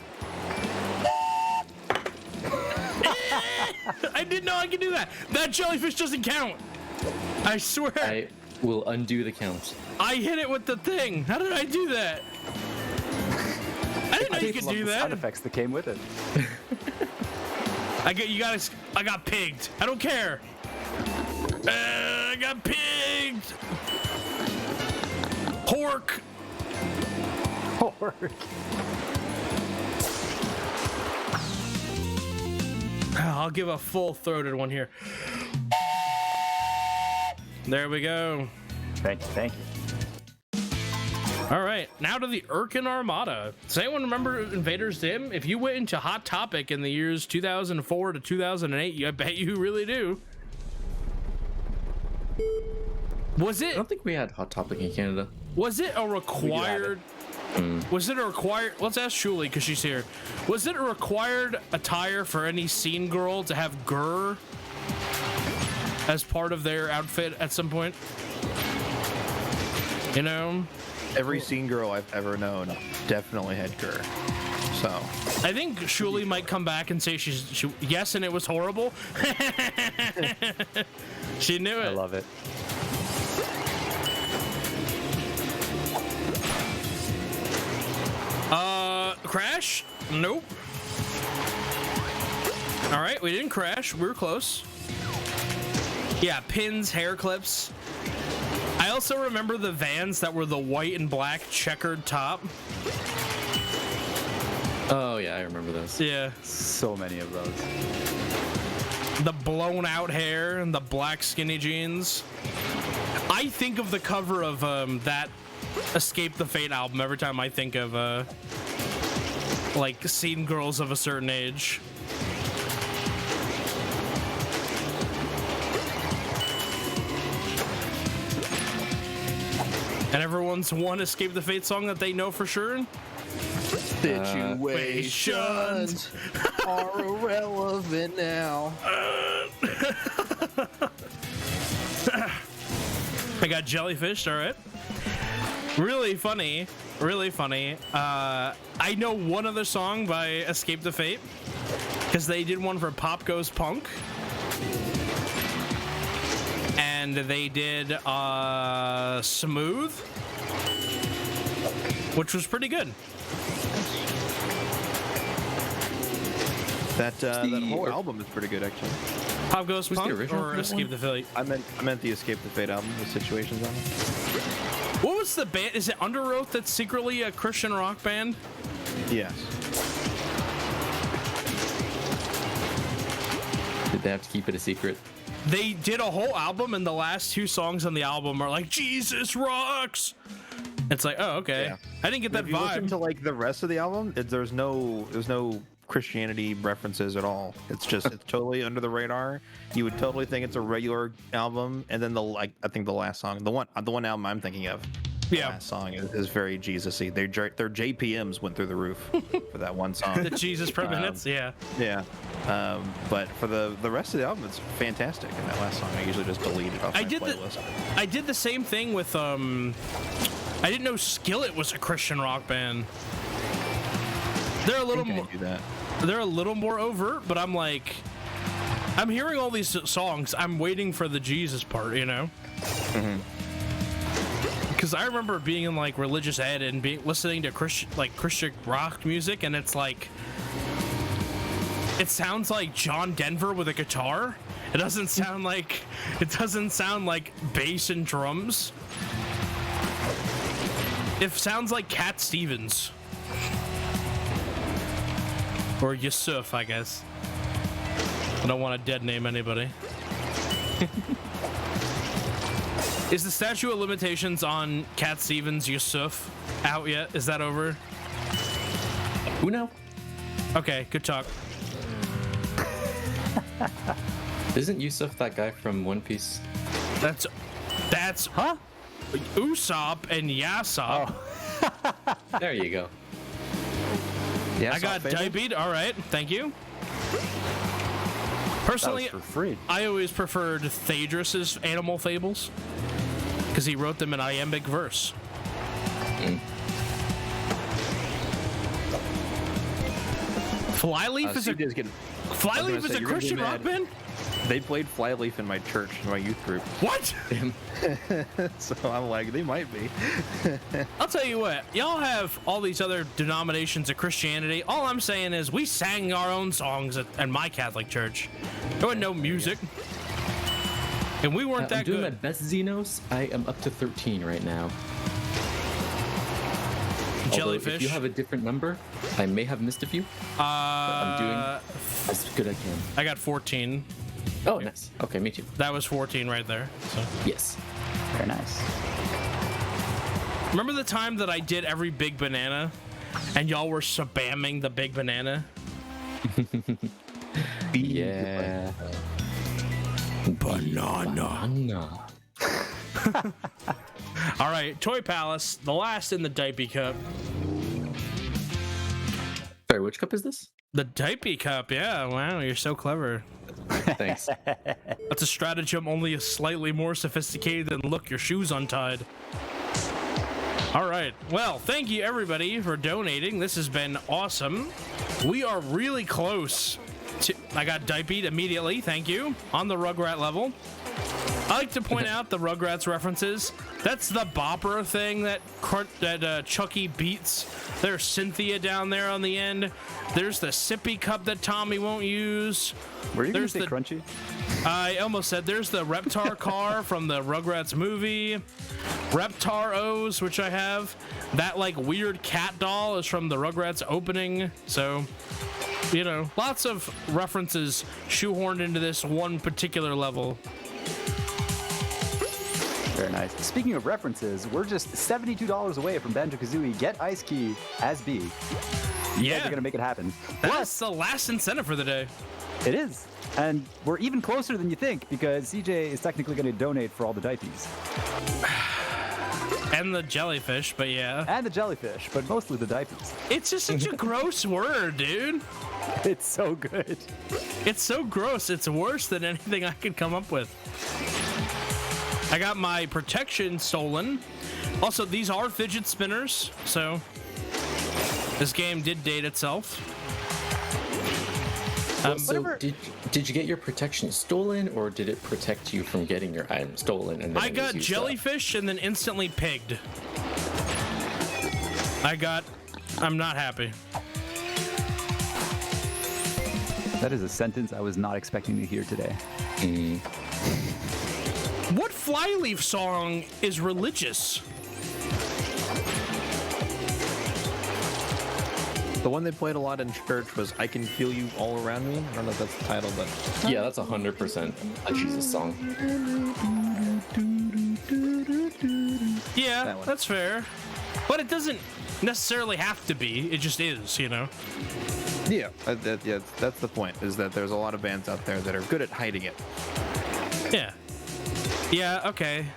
S5: I didn't know I could do that. That jellyfish doesn't count. I swear.
S6: I will undo the count.
S5: I hit it with the thing. How did I do that? I didn't know you could
S2: Love
S5: do
S2: the sound
S5: that.
S2: effects that came with it.
S5: I got pigged. I don't care. I got pigged. Pork.
S2: Pork.
S5: I'll give a full-throated one here. There we go.
S2: Thank you, thank you.
S5: All right, now to the Urkin Armada. Does anyone remember Invader's Dim? If you went into Hot Topic in the years 2004 to 2008, I bet you really do. Was
S6: I
S5: it?
S6: don't think we had Hot Topic in Canada.
S5: Was it a required? Was it a required? Let's ask Shuli because she's here. Was it a required attire for any scene girl to have Gur as part of their outfit at some point? You know,
S4: Every scene girl I've ever known definitely had Gur. So
S5: I think Shuli might come back and say she yes, and it was horrible. She knew it.
S2: I love it.
S5: Crash? Nope. All right, we didn't crash. We were close. Yeah, pins, hair clips. I also remember the Vans that were the white and black checkered top.
S6: Oh yeah, I remember those.
S5: Yeah.
S2: So many of those.
S5: The blown out hair and the black skinny jeans. I think of the cover of that Escape the Fate album every time I think of like scene girls of a certain age. And everyone's one Escape the Fate song that they know for sure.
S4: situations are irrelevant now.
S5: I got jellyfish, all right. Really funny, really funny. I know one other song by Escape the Fate because they did one for Pop Goes Punk. And they did Smooth, which was pretty good.
S4: That whole album is pretty good, actually.
S5: Pop Goes
S6: the
S5: Punk
S6: original
S5: or
S6: one?
S5: Escape the Fate?
S4: I meant the Escape the Fate album, the Situations album.
S5: What was the band? Is it Under Oath that's secretly a Christian rock band?
S4: Yes.
S6: Did they have to keep it a secret?
S5: They did a whole album, and the last two songs on the album are like Jesus rocks. It's like, oh, okay.
S4: Yeah.
S5: I didn't get that
S4: If you listen
S5: vibe.
S4: to like the rest of the album, there's no Christianity references at all. It's totally under the radar. You would totally think it's a regular album, and then I think the last song, the one album I'm thinking of, the
S5: Yeah.
S4: last song is very Jesus-y. Their JPMs went through the roof for that one song.
S5: The Jesus per minutes, yeah.
S4: Yeah. But for the rest of the album, it's fantastic. And that last song, I usually just delete it off my playlist.
S5: I did the same thing with I didn't know Skillet was a Christian rock band. They're a little more.
S4: do that.
S5: They're a little more overt, but I'm like, I'm hearing all these songs. I'm waiting for the Jesus part, you know. Because I remember being in like religious ed and listening to Christian rock music, and it's like It sounds like John Denver with a guitar. It doesn't sound like bass and drums. It sounds like Cat Stevens. Or Yusuf, I guess. I don't want to dead name anybody. Is the statute of limitations on Cat Stevens Yusuf out yet? Is that over?
S6: Who know?
S5: Okay, good talk.
S6: Isn't Yusuf that guy from One Piece?
S5: That's huh? Usopp and Yasop.
S2: Oh.
S6: There you go.
S4: Yeah,
S5: I got diabetes. All right, thank you. Personally,
S2: for free.
S5: I always preferred Phaedrus's Animal Fables because he wrote them in iambic verse. Flyleaf is a Christian rock band.
S4: They played Flyleaf in my church, in my youth group.
S5: What?
S4: So I'm like, they might be.
S5: I'll tell you what, y'all have all these other denominations of Christianity. All I'm saying is we sang our own songs at my Catholic church. There was no music. And we weren't that
S6: I'm doing
S5: good.
S6: my best, Xenos. I am up to 13 right now. Although,
S5: Jellyfish.
S6: if you have a different number, I may have missed a few. But I'm doing as good as I can.
S5: I got 14.
S6: Oh, nice. Okay, me too.
S5: That was 14 right there. So.
S6: Yes.
S2: Very nice.
S5: Remember the time that I did every big banana and y'all were spamming the big banana?
S6: Yeah.
S5: Banana. All right, Toy Palace, the last in the Diaper Cup.
S6: Sorry, which cup is this?
S5: The Diaper Cup, yeah. Wow, you're so clever.
S6: Thanks.
S5: That's a stratagem only slightly more sophisticated than look, your shoes untied. All right. Well, thank you everybody for donating. This has been awesome. We are really close to... I got diapered immediately. Thank you. On the Rugrat level. I like to point out the Rugrats references. That's the bopper thing that Chucky beats. There's Cynthia down there on the end. There's the sippy cup that Tommy won't use.
S2: Were you going to
S5: There's
S2: say crunchy?
S5: I almost said there's the Reptar car from the Rugrats movie. Reptar O's, which I have. That like weird cat doll is from the Rugrats opening. So, you know, lots of references shoehorned into this one particular level.
S2: Very nice. Speaking of references, we're just $72 away from Banjo-Kazooie Get Ice Key as B. You guys are going to make it happen.
S5: That's the last incentive for the day.
S2: It is. And we're even closer than you think because CJ is technically going to donate for all the diapers.
S5: And the jellyfish, but yeah.
S2: And the jellyfish, but mostly the diapers.
S5: It's just such a gross word, dude.
S2: It's so good.
S5: It's so gross. It's worse than anything I could come up with. I got my protection stolen. Also, these are fidget spinners, so this game did date itself.
S6: So did you get your protection stolen, or did it protect you from getting your item stolen? And then
S5: I got jellyfish and then instantly pigged. I'm not happy.
S2: That is a sentence I was not expecting to hear today.
S5: What Flyleaf song is religious?
S4: The one they played a lot in church was I Can Feel You All Around Me. I don't know if that's the title, but...
S6: Yeah, that's 100% a Jesus song.
S5: Yeah, that's fair. But it doesn't necessarily have to be. It just is, you know?
S4: Yeah, that's the point, is that there's a lot of bands out there that are good at hiding it.
S5: Yeah. Yeah, okay.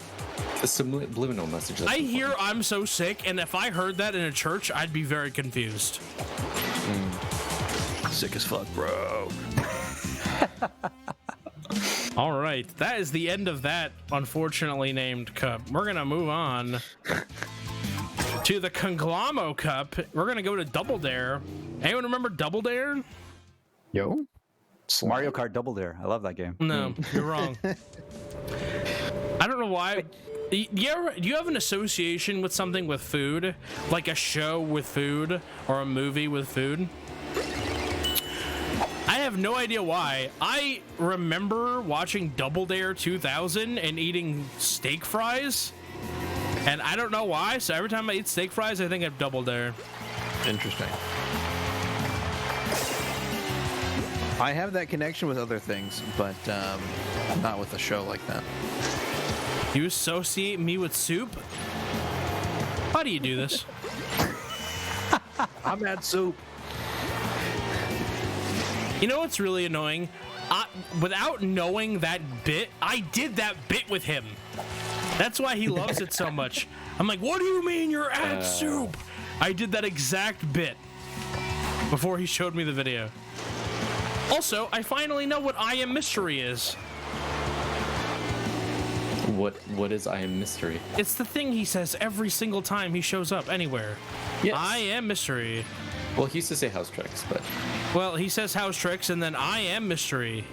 S6: A subliminal message.
S5: I hear I'm so sick, and if I heard that in a church, I'd be very confused.
S4: Sick as fuck, bro.
S5: All right, that is the end of that unfortunately named cup. We're gonna move on to the Conglommo Cup. We're gonna go to Double Dare. Anyone remember Double Dare?
S2: Yo. Mario Kart Double Dare. I love that game.
S5: No, you're wrong. I don't know why. Do you have an association with something with food? Like a show with food or a movie with food? I have no idea why. I remember watching Double Dare 2000 and eating steak fries, and I don't know why. So every time I eat steak fries, I think of Double Dare.
S4: Interesting. I have that connection with other things, but not with a show like that.
S5: You associate me with soup? How do you do this?
S4: I'm at soup.
S5: You know what's really annoying? Without knowing that bit, I did that bit with him. That's why he loves it so much. I'm like, what do you mean you're at soup? I did that exact bit before he showed me the video. Also, I finally know what I Am Mystery is.
S6: What is I Am Mystery?
S5: It's the thing he says every single time he shows up anywhere.
S6: Yes.
S5: I am mystery.
S6: Well, he used to say house tricks, but
S5: Well, he says house tricks and then I am mystery.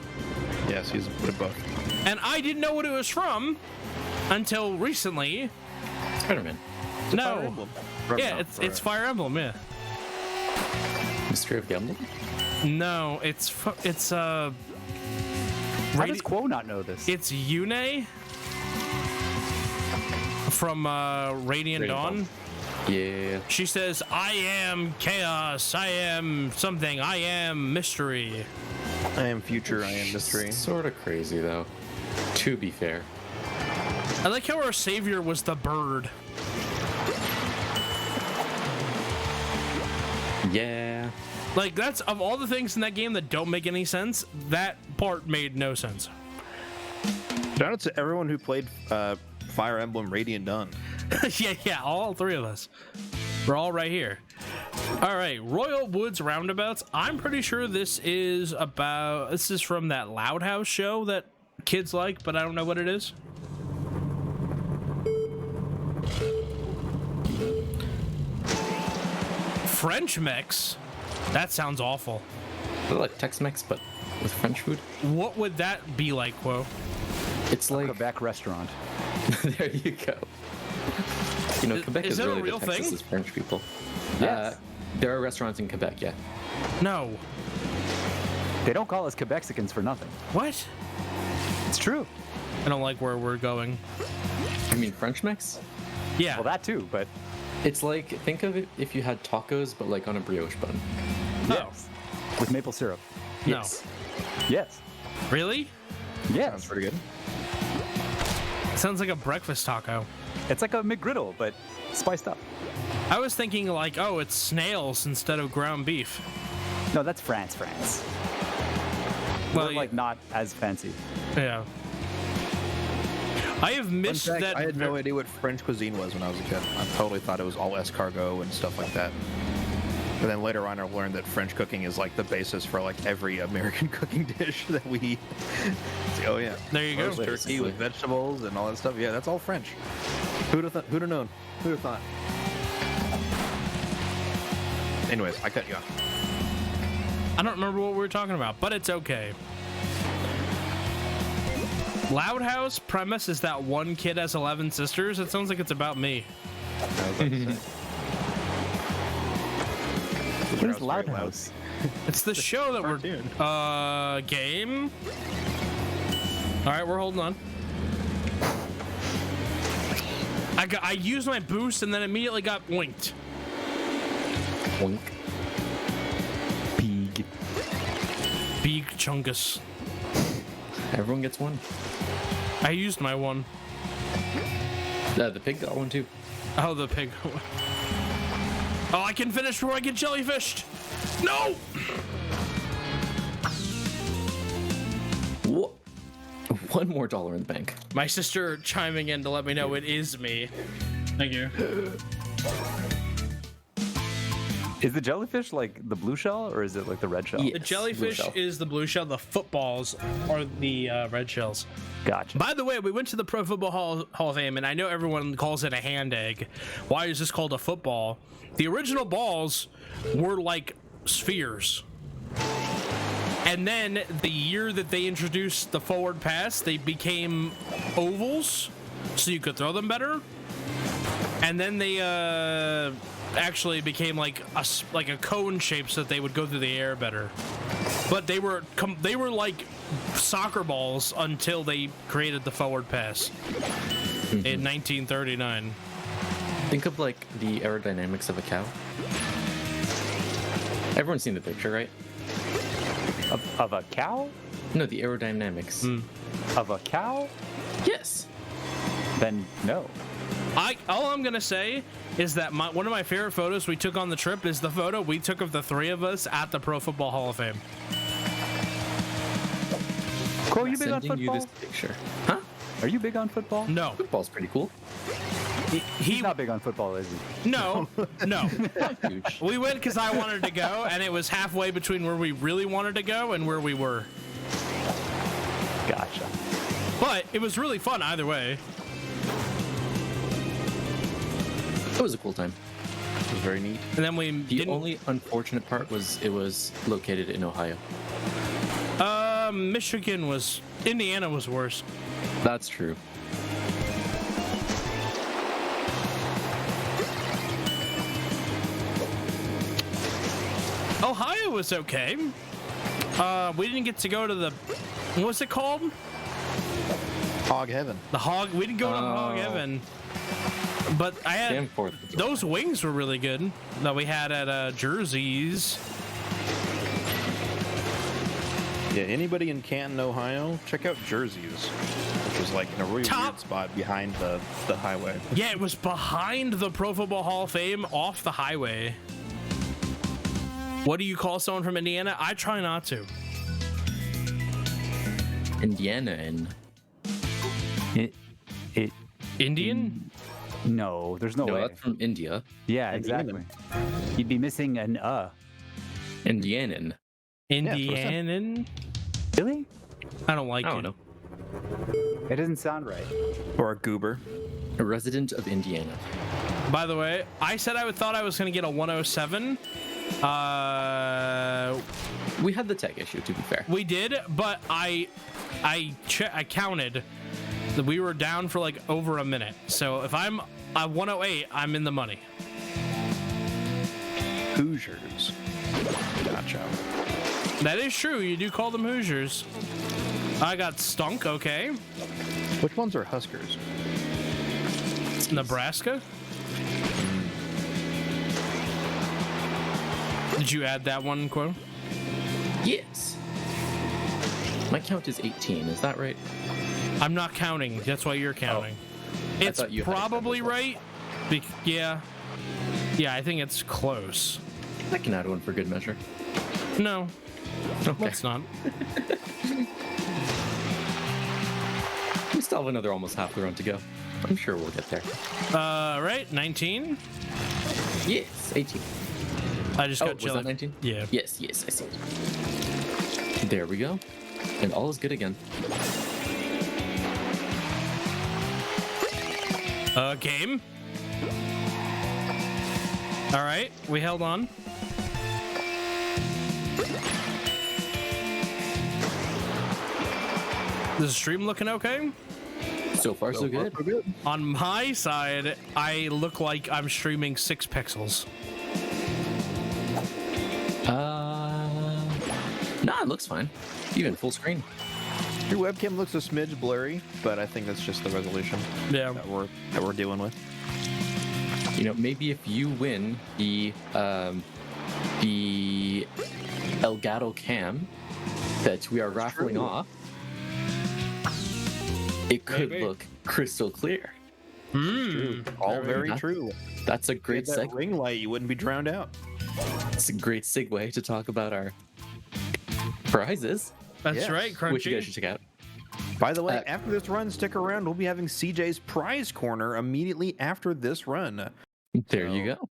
S4: Yes, he's a bit of both.
S5: And I didn't know what it was from until recently.
S6: Spider-Man.
S5: No.
S4: Emblem.
S5: Yeah, it's Fire Emblem, yeah.
S6: Mystery of Gambling?
S5: No, it's
S2: How does Quo not know this?
S5: it's Yune from Radiant Dawn.
S6: Yeah.
S5: She says, I am chaos, I am something, I am mystery.
S4: I am future, I am mystery.
S6: Sort of crazy, though. To be fair.
S5: I like how our savior was the bird.
S6: Yeah.
S5: Like, that's, of all the things in that game that don't make any sense, that part made no sense.
S4: Shout out to everyone who played Fire Emblem Radiant Dawn.
S5: yeah, all three of us. We're all right here. All right, Royal Woods Roundabouts. I'm pretty sure this is from that Loud House show that kids like, but I don't know what it is. French mix? That sounds awful.
S6: They're like Tex-Mex, but with French food.
S5: What would that be like, Quo?
S6: It's like
S2: Quebec restaurant.
S6: there you go. You know, Quebec
S5: is
S6: is
S5: that a
S6: really
S5: real
S6: the
S5: thing?
S6: Texas' French people.
S2: Yes.
S6: There are restaurants in Quebec, yeah.
S5: No.
S2: They don't call us Quebexicans for nothing.
S5: What?
S2: It's true.
S5: I don't like where we're going.
S6: You mean French mix?
S5: Yeah.
S2: Well, that too, but
S6: It's like, think of it if you had tacos, but like on a brioche bun.
S2: yes. With maple syrup.
S5: No.
S6: Yes.
S2: Yes.
S5: Really?
S2: Yes.
S4: Sounds pretty good.
S5: Sounds like a breakfast taco.
S2: It's like a McGriddle, but spiced up.
S5: I was thinking like, oh, it's snails instead of ground beef.
S2: No, that's France.
S5: Well,
S2: We're like not as fancy.
S5: yeah. I have
S4: Fun
S5: missed
S4: fact,
S5: that.
S4: I had no idea what French cuisine was when I was a kid. I totally thought it was all escargot and stuff like that. But then later on, I learned that French cooking is like the basis for like every American cooking dish that we eat. It's like, oh yeah,
S5: There you go.
S4: roast turkey with vegetables and all that stuff. Yeah, that's all French. Who'd have known? Who'd have thought? Anyways, I cut you off.
S5: I don't remember what we were talking about, but it's okay. Loud House premise is that one kid has 11 sisters. It sounds like it's about me.
S2: What is Loud House?
S5: It's the show that we're game. All right, we're holding on. I used my boost and then immediately got winked.
S6: Wink.
S2: Pig.
S5: Big chungus.
S6: Everyone gets one.
S5: I used my one.
S6: The pig got one too.
S5: Oh, the pig. Oh, I can finish before I get jellyfished. No!
S6: What? One more dollar in the bank.
S5: My sister chiming in to let me know it is me. Thank you.
S2: Is the jellyfish like the blue shell or is it like the red shell?
S6: Yeah.
S5: The
S6: Yes,
S5: jellyfish
S6: blue shell.
S5: is the blue shell. The footballs are the red shells.
S2: Gotcha.
S5: By the way, we went to the Pro Football Hall of Fame, and I know everyone calls it a hand egg. Why is this called a football? The original balls were like spheres. And then the year that they introduced the forward pass, they became ovals, so you could throw them better. And then they actually became like a cone shape, so that they would go through the air better. but they were like soccer balls until they created the forward pass in 1939.
S6: Think of like the aerodynamics of a cow. Everyone's seen the picture, right?
S2: Of a cow?
S6: No, the aerodynamics.
S2: Of a cow?
S6: Yes.
S2: Then no.
S5: All I'm gonna say is that one of my favorite photos we took on the trip is the photo we took of the three of us at the Pro Football Hall of Fame.
S2: Cool, you big on
S6: Sending you
S2: football?
S6: this picture. Huh?
S2: Are you big on football?
S5: No,
S6: Football's pretty cool.
S2: He's not big on football, is he?
S5: no.
S6: Huge.
S5: We went because I wanted to go, and it was halfway between where we really wanted to go and where we were.
S2: Gotcha.
S5: But it was really fun either way.
S6: It was a cool time.
S4: It was very neat.
S5: And then we
S6: The
S5: didn't.
S6: only unfortunate part was it was located in Ohio.
S5: Indiana was worse.
S6: That's true.
S5: Ohio was okay. We didn't get to go to the, what's it called?
S4: Hog heaven.
S5: The hog. We didn't go to Hog Heaven. But I had
S6: Stand for it.
S5: those wings were really good that we had at Jersey's.
S4: Yeah, anybody in Canton, Ohio, check out Jersey's, which was like in a really weird spot behind the highway.
S5: Yeah, it was behind the Pro Football Hall of Fame, off the highway. What do you call someone from Indiana? I try not to.
S6: Indiana and
S5: Indian?
S2: No, there's no
S6: no,
S2: way.
S6: that's from India.
S2: Yeah, exactly. You'd be missing an
S6: Indianan.
S5: Indianan?
S2: Really?
S5: I don't like
S6: I
S5: it.
S6: don't know.
S2: It doesn't sound right.
S4: Or a goober.
S6: A resident of Indiana.
S5: By the way, I said I thought I was going to get a 107.
S6: We had the tech issue, to be fair.
S5: We did, but I counted that we were down for like over a minute. So if I'm at 108, I'm in the money.
S4: Hoosiers. Gotcha.
S5: That is true. You do call them Hoosiers. I got stunk. Okay.
S4: Which ones are Huskers?
S5: Nebraska. Did you add that one, Quo?
S6: Yes. My count is 18. Is that right?
S5: I'm not counting. That's why you're counting. It's
S6: thought you had it
S5: probably
S6: as well.
S5: right. Yeah. Yeah, I think it's close.
S6: I can add one for good measure.
S5: No,
S6: Okay.
S5: let's not.
S6: We still have another almost half the run to go. I'm sure we'll get there.
S5: Right, 19.
S6: Yes, 18.
S5: I just
S6: Oh,
S5: got
S6: was
S5: chilling.
S6: that 19?
S5: Yeah.
S6: Yes, I see it. There we go. And all is good again.
S5: Game. All right, we held on. Is the stream looking okay?
S6: So far, so good.
S5: On my side, I look like I'm streaming 6 pixels.
S6: Nah, it looks fine. Even full screen.
S4: Your webcam looks a smidge blurry, but I think that's just the resolution
S5: Yeah.
S4: that we're dealing with.
S6: You know, maybe if you win the Elgato cam that we are raffling off, it could
S5: Maybe.
S6: look crystal clear.
S4: All very
S6: That-
S4: true.
S6: That's a
S4: If
S6: great
S4: that
S6: segue.
S4: ring light, you wouldn't be drowned out.
S6: It's a great segue to talk about our prizes,
S5: That's
S4: Yes.
S5: right, Crunchy.
S6: which you guys should check out.
S4: By the way,
S6: Uh,
S4: after this run, stick around. We'll be having CJ's prize corner immediately after this run.
S6: There you go.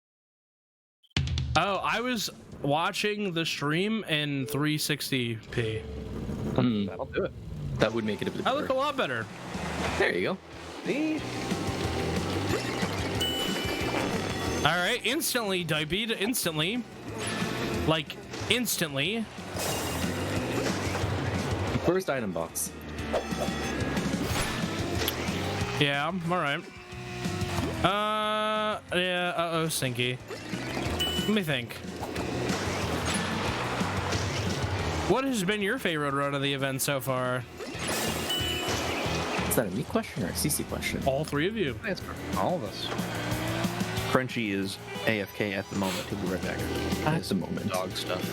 S5: Oh, I was watching the stream in 360p.
S4: That'll do it.
S6: That would make it a bit
S5: I look a
S6: better.
S5: lot better.
S6: There you go.
S5: All right, instantly, diabetes, instantly. Like, instantly.
S6: First item box.
S5: Yeah, all right. Yeah, uh-oh, Sinky. Let me think. What has been your favorite run of the event so far?
S6: Is that a me question or a CC question?
S5: All three of you.
S4: It's for all of us. Crunchy is AFK at the moment. He'll be right back.
S6: At the moment.
S4: Dog stuff.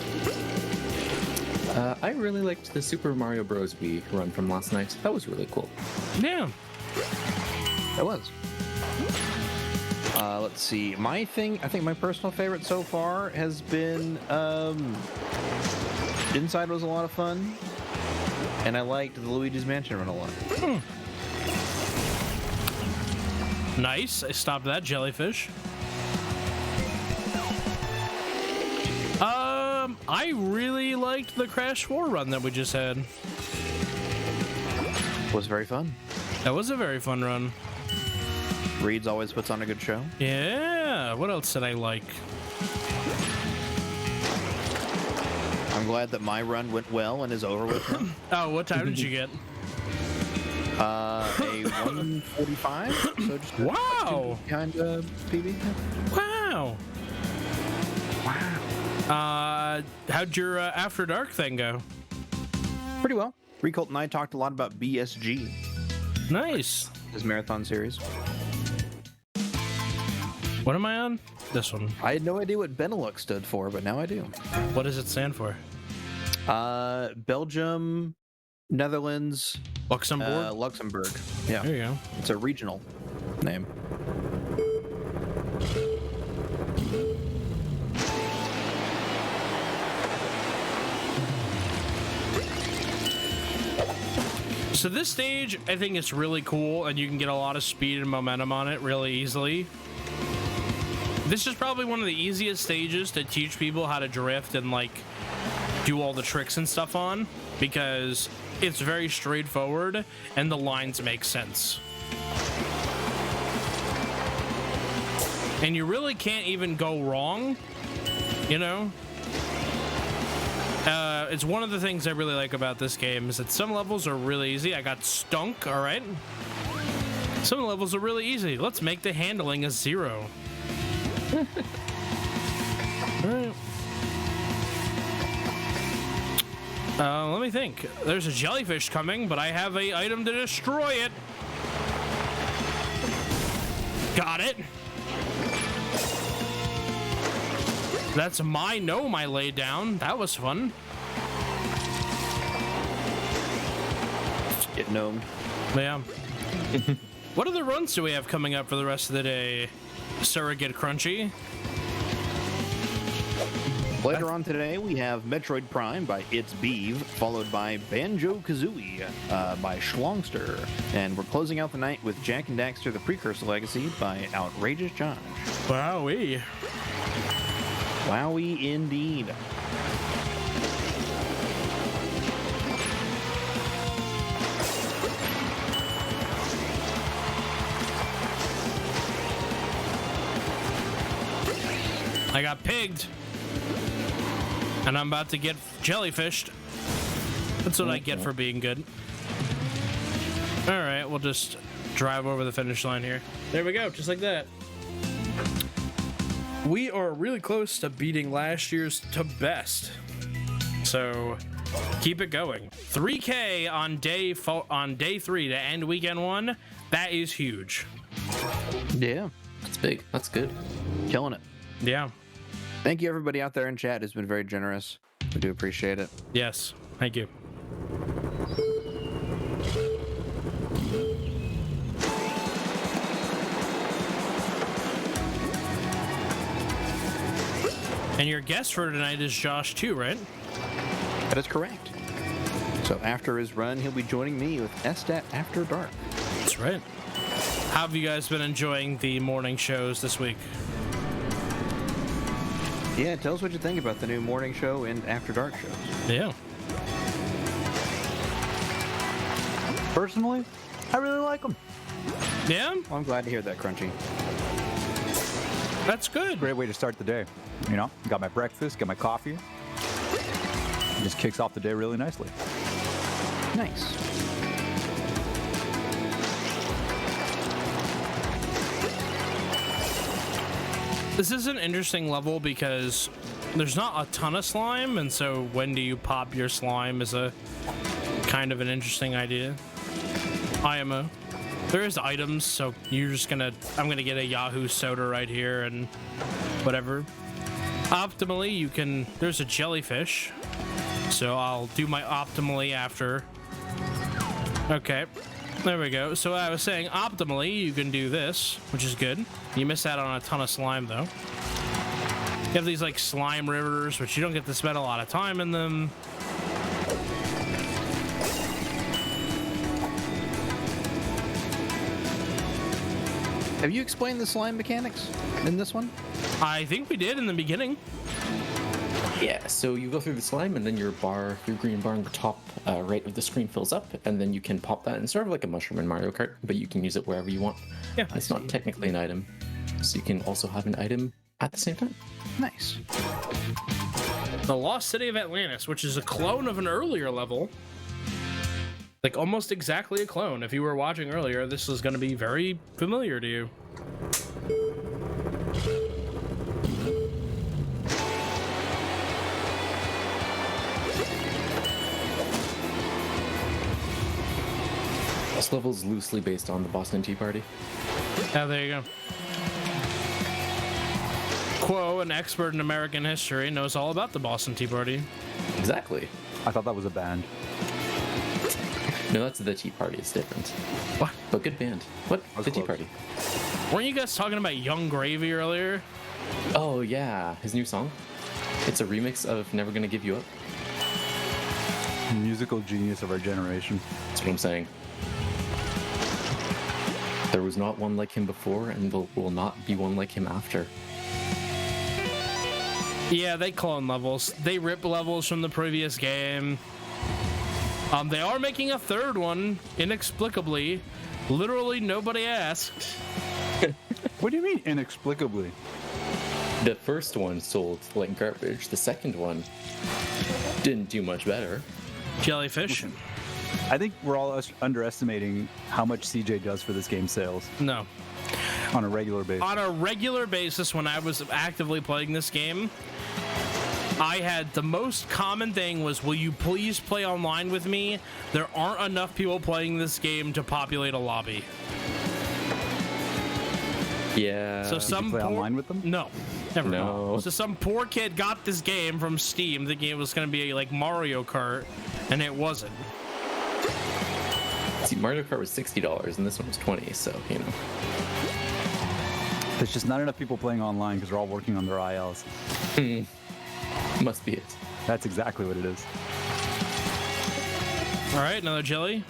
S6: I really liked the Super Mario Bros. Wii run from last night. That was really cool.
S5: Yeah.
S4: That was. Let's see. I think my personal favorite so far has been Inside was a lot of fun, and I liked the Luigi's Mansion run a lot.
S5: Nice. I stopped that jellyfish. I really liked the Crash 4 run that we just had.
S4: Was very fun.
S5: That was a very fun run.
S4: Reed's always puts on a good show.
S5: Yeah. What else did I like?
S4: I'm glad that my run went well and is over with now.
S5: Oh, what time did you get?
S4: A 1:45. So just
S5: Wow.
S4: behind PB.
S5: Wow. How'd your After Dark thing go?
S4: Pretty well. Recolt and I talked a lot about BSG,
S5: Nice.
S4: his marathon series.
S5: What am I on? This one.
S4: I had no idea what Benelux stood for, but now I do.
S5: What does it stand for?
S4: Belgium, Netherlands,
S5: Luxembourg?
S4: Luxembourg. Yeah,
S5: There you go.
S4: it's a regional name.
S5: So this stage, I think it's really cool, and you can get a lot of speed and momentum on it really easily. This is probably one of the easiest stages to teach people how to drift and like do all the tricks and stuff on, because it's very straightforward and the lines make sense. And you really can't even go wrong, you know? It's one of the things I really like about this game is that some levels are really easy. I got stunk, all right? Some levels are really easy. Let's make the handling a 0. All right. Let me think. There's a jellyfish coming, but I have a item to destroy it. Got it. That's my gnome I laid down. That was fun.
S4: Get gnomed.
S5: Yeah. What other runs do we have coming up for the rest of the day? Surrogate Crunchy.
S4: Later on today, we have Metroid Prime by It's Beeve, followed by Banjo-Kazooie by Schlongster. And we're closing out the night with Jak and Daxter: The Precursor Legacy by Outrageous Josh.
S5: Wowee.
S4: Wowie indeed.
S5: I got pigged. And I'm about to get jellyfished. That's what I get for being good. Alright, we'll just drive over the finish line here. There we go, just like that. We are really close to beating last year's to best. So keep it going. 3K on day 3 to end weekend 1. That is huge.
S4: Yeah,
S6: That's big. That's good.
S4: killing it.
S5: Yeah.
S4: Thank you, everybody out there in chat who's been very generous. We do appreciate it.
S5: Yes. Thank you. And your guest for tonight is Josh too, right?
S4: That is correct. So after his run, he'll be joining me with SDAT After Dark.
S5: That's right. How have you guys been enjoying the morning shows this week?
S4: Yeah, tell us what you think about the new morning show and After Dark shows.
S5: Yeah.
S2: Personally, I really like them.
S5: Yeah?
S4: Well, I'm glad to hear that, Crunchy.
S5: That's good.
S2: Great way to start the day. You know, got my breakfast, got my coffee. It just kicks off the day really nicely.
S4: Nice.
S5: This is an interesting level because there's not a ton of slime, and so when do you pop your slime is a kind of an interesting idea. IMO. There is items, so I'm gonna get a Yahoo soda right here and whatever. Optimally, there's a jellyfish, so I'll do my optimally after. Okay, there we go. So I was saying, optimally, you can do this, which is good. You miss out on a ton of slime, though. You have these, like, slime rivers, which you don't get to spend a lot of time in them.
S4: Have you explained the slime mechanics in this one?
S5: I think we did in the beginning.
S6: Yeah, so you go through the slime, and then your green bar on the top right of the screen fills up, and then you can pop that, and sort of like a mushroom in Mario Kart, but you can use it wherever you want.
S5: Yeah,
S6: it's not technically an item, so you can also have an item at the same time.
S4: Nice.
S5: The Lost City of Atlantis, which is a clone of an earlier level. Like, almost exactly a clone. If you were watching earlier, this is going to be very familiar to you.
S6: This level is loosely based on the Boston Tea Party.
S5: Oh, there you go. Quo, an expert in American history, knows all about the Boston Tea Party.
S6: Exactly.
S2: I thought that was a band.
S6: No, that's the Tea Party. It's different.
S5: What?
S6: But good band. What? The Tea
S2: close.
S6: Party.
S5: Weren't you guys talking about Young Gravy earlier?
S6: Oh, yeah. His new song. It's a remix of Never Gonna Give You Up.
S2: Musical genius of our generation.
S6: That's what I'm saying. There was not one like him before, and there will not be one like him after.
S5: Yeah, they clone levels. They rip levels from the previous game. They are making a third one, inexplicably. Literally, nobody asked.
S2: What do you mean, inexplicably?
S6: The first one sold like garbage. The second one didn't do much better.
S5: Jellyfish?
S2: I think we're all underestimating how much CJ does for this game's sales
S5: No.
S2: on a regular basis.
S5: On a regular basis, when I was actively playing this game, I had the most common thing was, will you please play online with me? There aren't enough people playing this game to populate a lobby.
S6: Yeah.
S5: So
S2: Did you play online with them?
S5: No. Never.
S6: No.
S5: So some poor kid got this game from Steam thinking it was going to be like Mario Kart, and it wasn't.
S6: See, Mario Kart was $60 and this one was $20, so, you know.
S2: There's just not enough people playing online because they're all working on their ILs.
S6: Must be it.
S2: That's exactly what it is.
S5: All right, another jelly.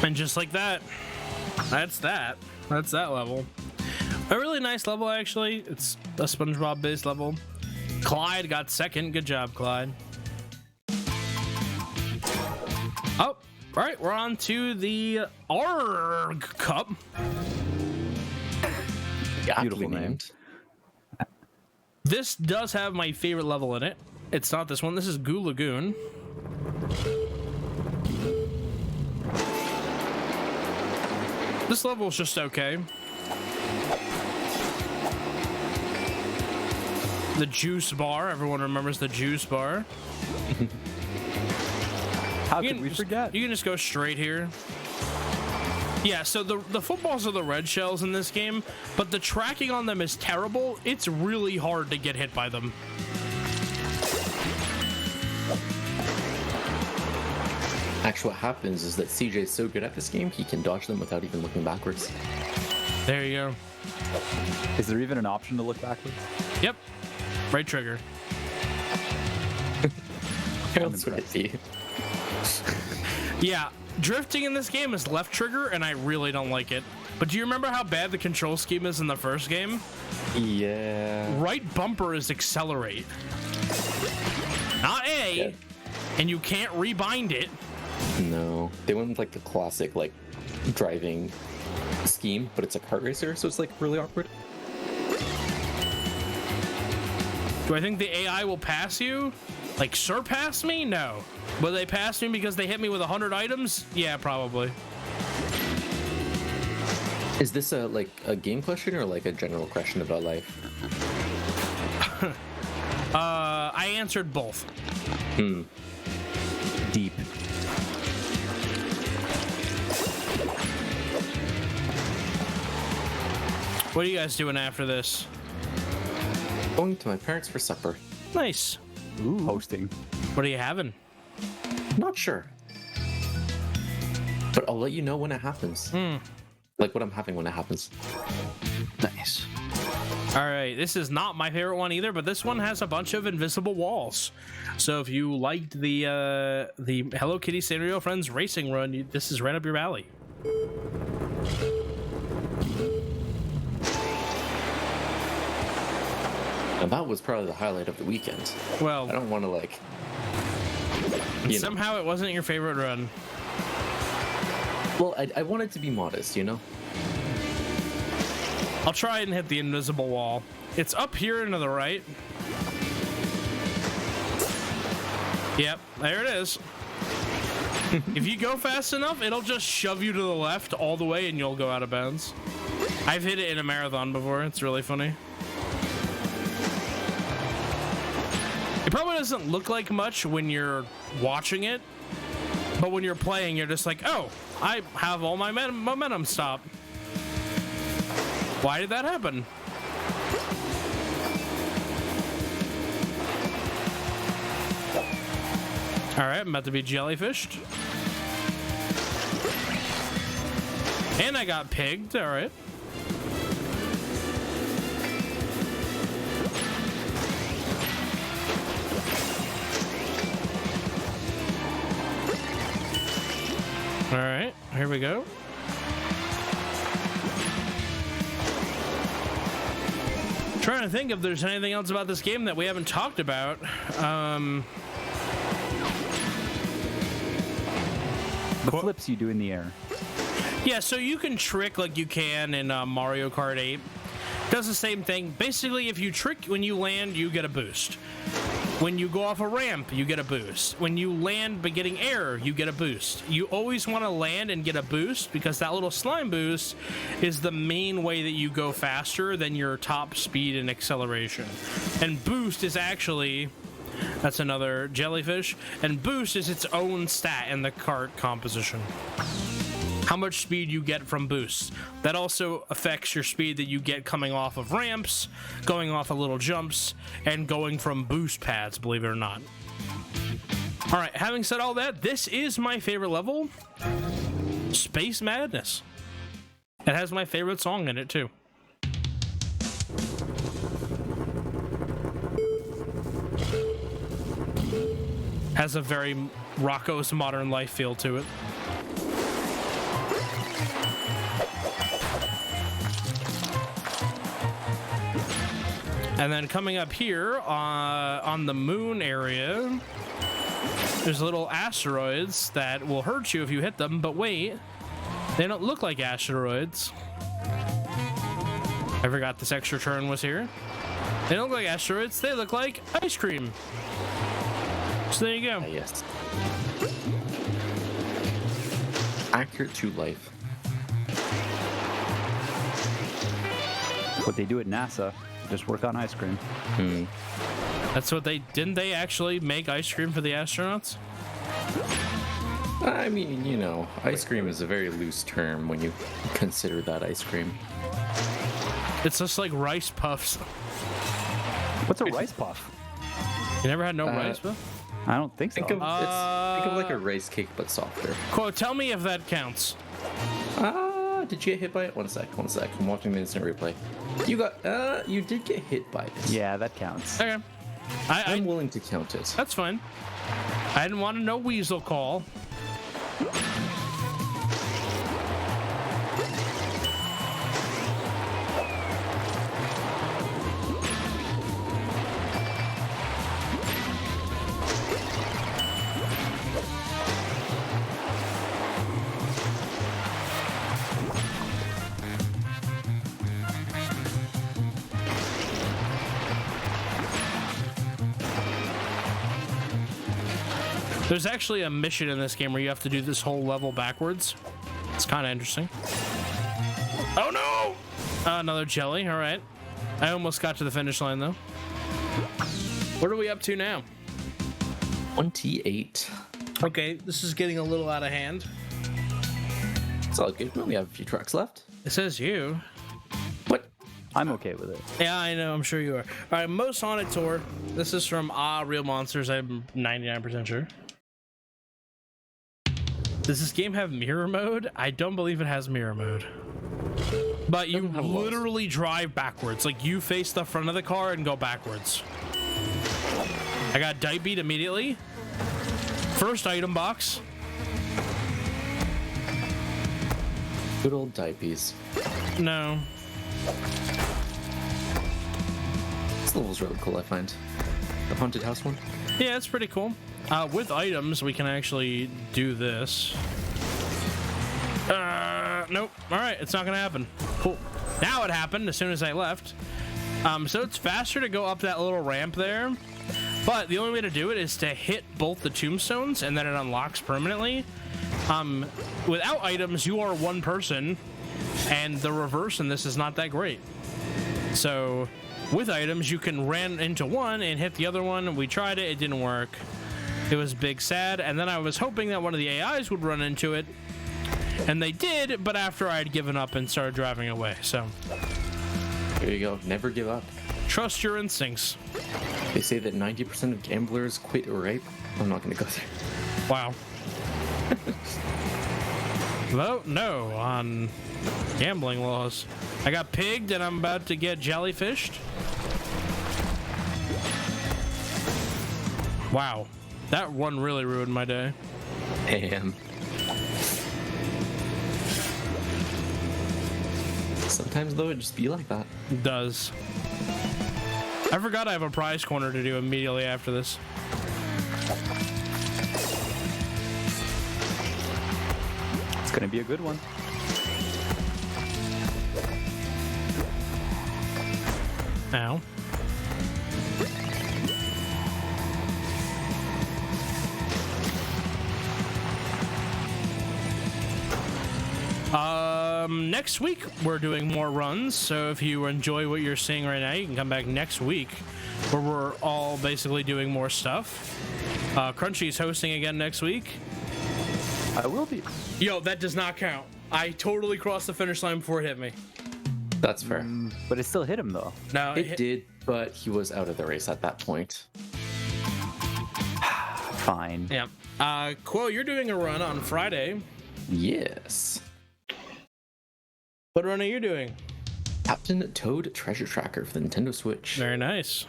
S5: And just like that, that's that level. A really nice level, actually. It's a SpongeBob based level. Clyde got second. Good job, Clyde. Oh, all right, we're on to the ARG Cup.
S6: Beautiful name.
S5: This does have my favorite level in it. It's not this one. This is Goo Lagoon. This level is just okay. The juice bar. Everyone remembers the juice bar.
S2: How could we forget?
S5: You can just go straight here. Yeah, so the footballs are the red shells in this game, but the tracking on them is terrible. It's really hard to get hit by them.
S6: Actually, what happens is that CJ is so good at this game, he can dodge them without even looking backwards.
S5: There you go.
S2: Is there even an option to look backwards?
S5: Yep. Right trigger.
S6: Where else would it be?
S5: Yeah, drifting in this game is left trigger, and I really don't like it. But do you remember how bad the control scheme is in the first game?
S6: Yeah.
S5: Right bumper is accelerate. Not A,
S6: Yeah.
S5: and you can't rebind it.
S6: No, they went with like the classic like driving scheme, but it's a kart racer, so it's like really awkward.
S5: Do I think the AI will pass you? Like surpass me? No. Will they pass me because they hit me with 100 items? Yeah, probably.
S6: Is this a like a game question or like a general question about life?
S5: I answered both.
S2: Deep.
S5: What are you guys doing after this?
S6: Going to my parents for supper.
S5: Nice.
S2: Ooh. Hosting.
S5: What are you having?
S6: Not sure. But I'll let you know when it happens. Like what I'm having when it happens.
S4: Nice.
S5: All right, this is not my favorite one either, but this one has a bunch of invisible walls. So if you liked the Hello Kitty Sanrio Friends racing run, this is right up your alley.
S6: And that was probably the highlight of the weekend.
S5: Well,
S6: I don't want to like.
S5: somehow it wasn't your favorite run.
S6: Well, I wanted to be modest, you know?
S5: I'll try and hit the invisible wall. It's up here and to the right. Yep, there it is. If you go fast enough, it'll just shove you to the left all the way and you'll go out of bounds. I've hit it in a marathon before. It's really funny. It probably doesn't look like much when you're watching it, but when you're playing, you're just like, oh, I have all my momentum stop. Why did that happen? All right, I'm about to be jellyfished. And I got pigged, all right. All right, here we go. Trying to think if there's anything else about this game that we haven't talked about.
S2: The flips you do in the air.
S5: Yeah, so you can trick like you can in Mario Kart 8. Does the same thing. Basically, if you trick when you land, you get a boost. When you go off a ramp, you get a boost. When you land by getting air, you get a boost. You always want to land and get a boost because that little slime boost is the main way that you go faster than your top speed and acceleration. And boost is actually... That's another jellyfish. And boost is its own stat in the kart composition. How much speed you get from boosts. That also affects your speed that you get coming off of ramps, going off of little jumps, and going from boost pads, believe it or not. All right, having said all that, this is my favorite level, Space Madness. It has my favorite song in it, too. Has a very Rocco's Modern Life feel to it. And then coming up here on the moon area, there's little asteroids that will hurt you if you hit them, but wait, they don't look like asteroids. I forgot this extra turn was here. They don't look like asteroids, they look like ice cream. So there you go.
S6: Yes. Accurate to life.
S2: What they do at NASA, just work on ice cream.
S5: That's what didn't they actually make ice cream for the astronauts?
S6: I mean, you know, ice cream is a very loose term when you consider that ice cream.
S5: It's just like rice puffs.
S2: What's a rice puff?
S5: You never had no rice puff?
S2: I don't think so.
S6: Think of like a rice cake but softer.
S5: Quote, tell me if that counts.
S6: Did you get hit by it? One sec. I'm watching the instant replay. You did get hit by it.
S2: Yeah, that counts.
S5: Okay.
S6: I'm willing to count it.
S5: That's fine. I didn't want to know weasel call. There's actually a mission in this game where you have to do this whole level backwards. It's kind of interesting. Oh no! Another jelly. All right. I almost got to the finish line though. What are we up to now?
S6: 28.
S5: Okay, this is getting a little out of hand.
S6: It's all good. We only have a few trucks left.
S5: It says you.
S6: What?
S2: I'm okay with it.
S5: Yeah, I know. I'm sure you are. All right, most haunted tour. This is from Real Monsters. I'm 99% sure. Does this game have mirror mode? I don't believe it has mirror mode. But you literally drive backwards. Like, you face the front of the car and go backwards. I got dive beat immediately. First item box.
S6: Good old diapies.
S5: No.
S6: This level's really cool, I find. The haunted house one.
S5: Yeah, it's pretty cool. With items, we can actually do this. Nope. All right, it's not gonna happen. Cool. Now it happened as soon as I left. So it's faster to go up that little ramp there, but the only way to do it is to hit both the tombstones, and then it unlocks permanently. Without items, you are one person, and the reverse in this is not that great. So with items, you can ran into one and hit the other one. We tried it, it didn't work. It was big sad, and then I was hoping that one of the AIs would run into it, and they did, but after I had given up and started driving away. So
S6: There you go. Never give up.
S5: trust your instincts.
S6: They say that 90% of gamblers quit rape. I'm not going to go there.
S5: Wow. Vote no on gambling laws. I got pigged and I'm about to get jellyfished. Wow. That one really ruined my day.
S6: Damn. Sometimes, though, it just be like that.
S5: It does. I forgot I have a prize corner to do immediately after this.
S2: It's gonna be a good one.
S5: Ow. Next week we're doing more runs, so if you enjoy what you're seeing right now, you can come back next week where we're all basically doing more stuff. Crunchy's hosting again next week.
S2: I will be.
S5: Yo, that does not count. I totally crossed the finish line before it hit me.
S6: That's fair.
S2: But it still hit him though.
S5: No,
S6: It did, but he was out of the race at that point.
S2: Fine.
S5: Yeah. Quo, you're doing a run on Friday.
S6: Yes.
S5: What run are you doing?
S6: Captain Toad Treasure Tracker for the Nintendo Switch.
S5: Very nice.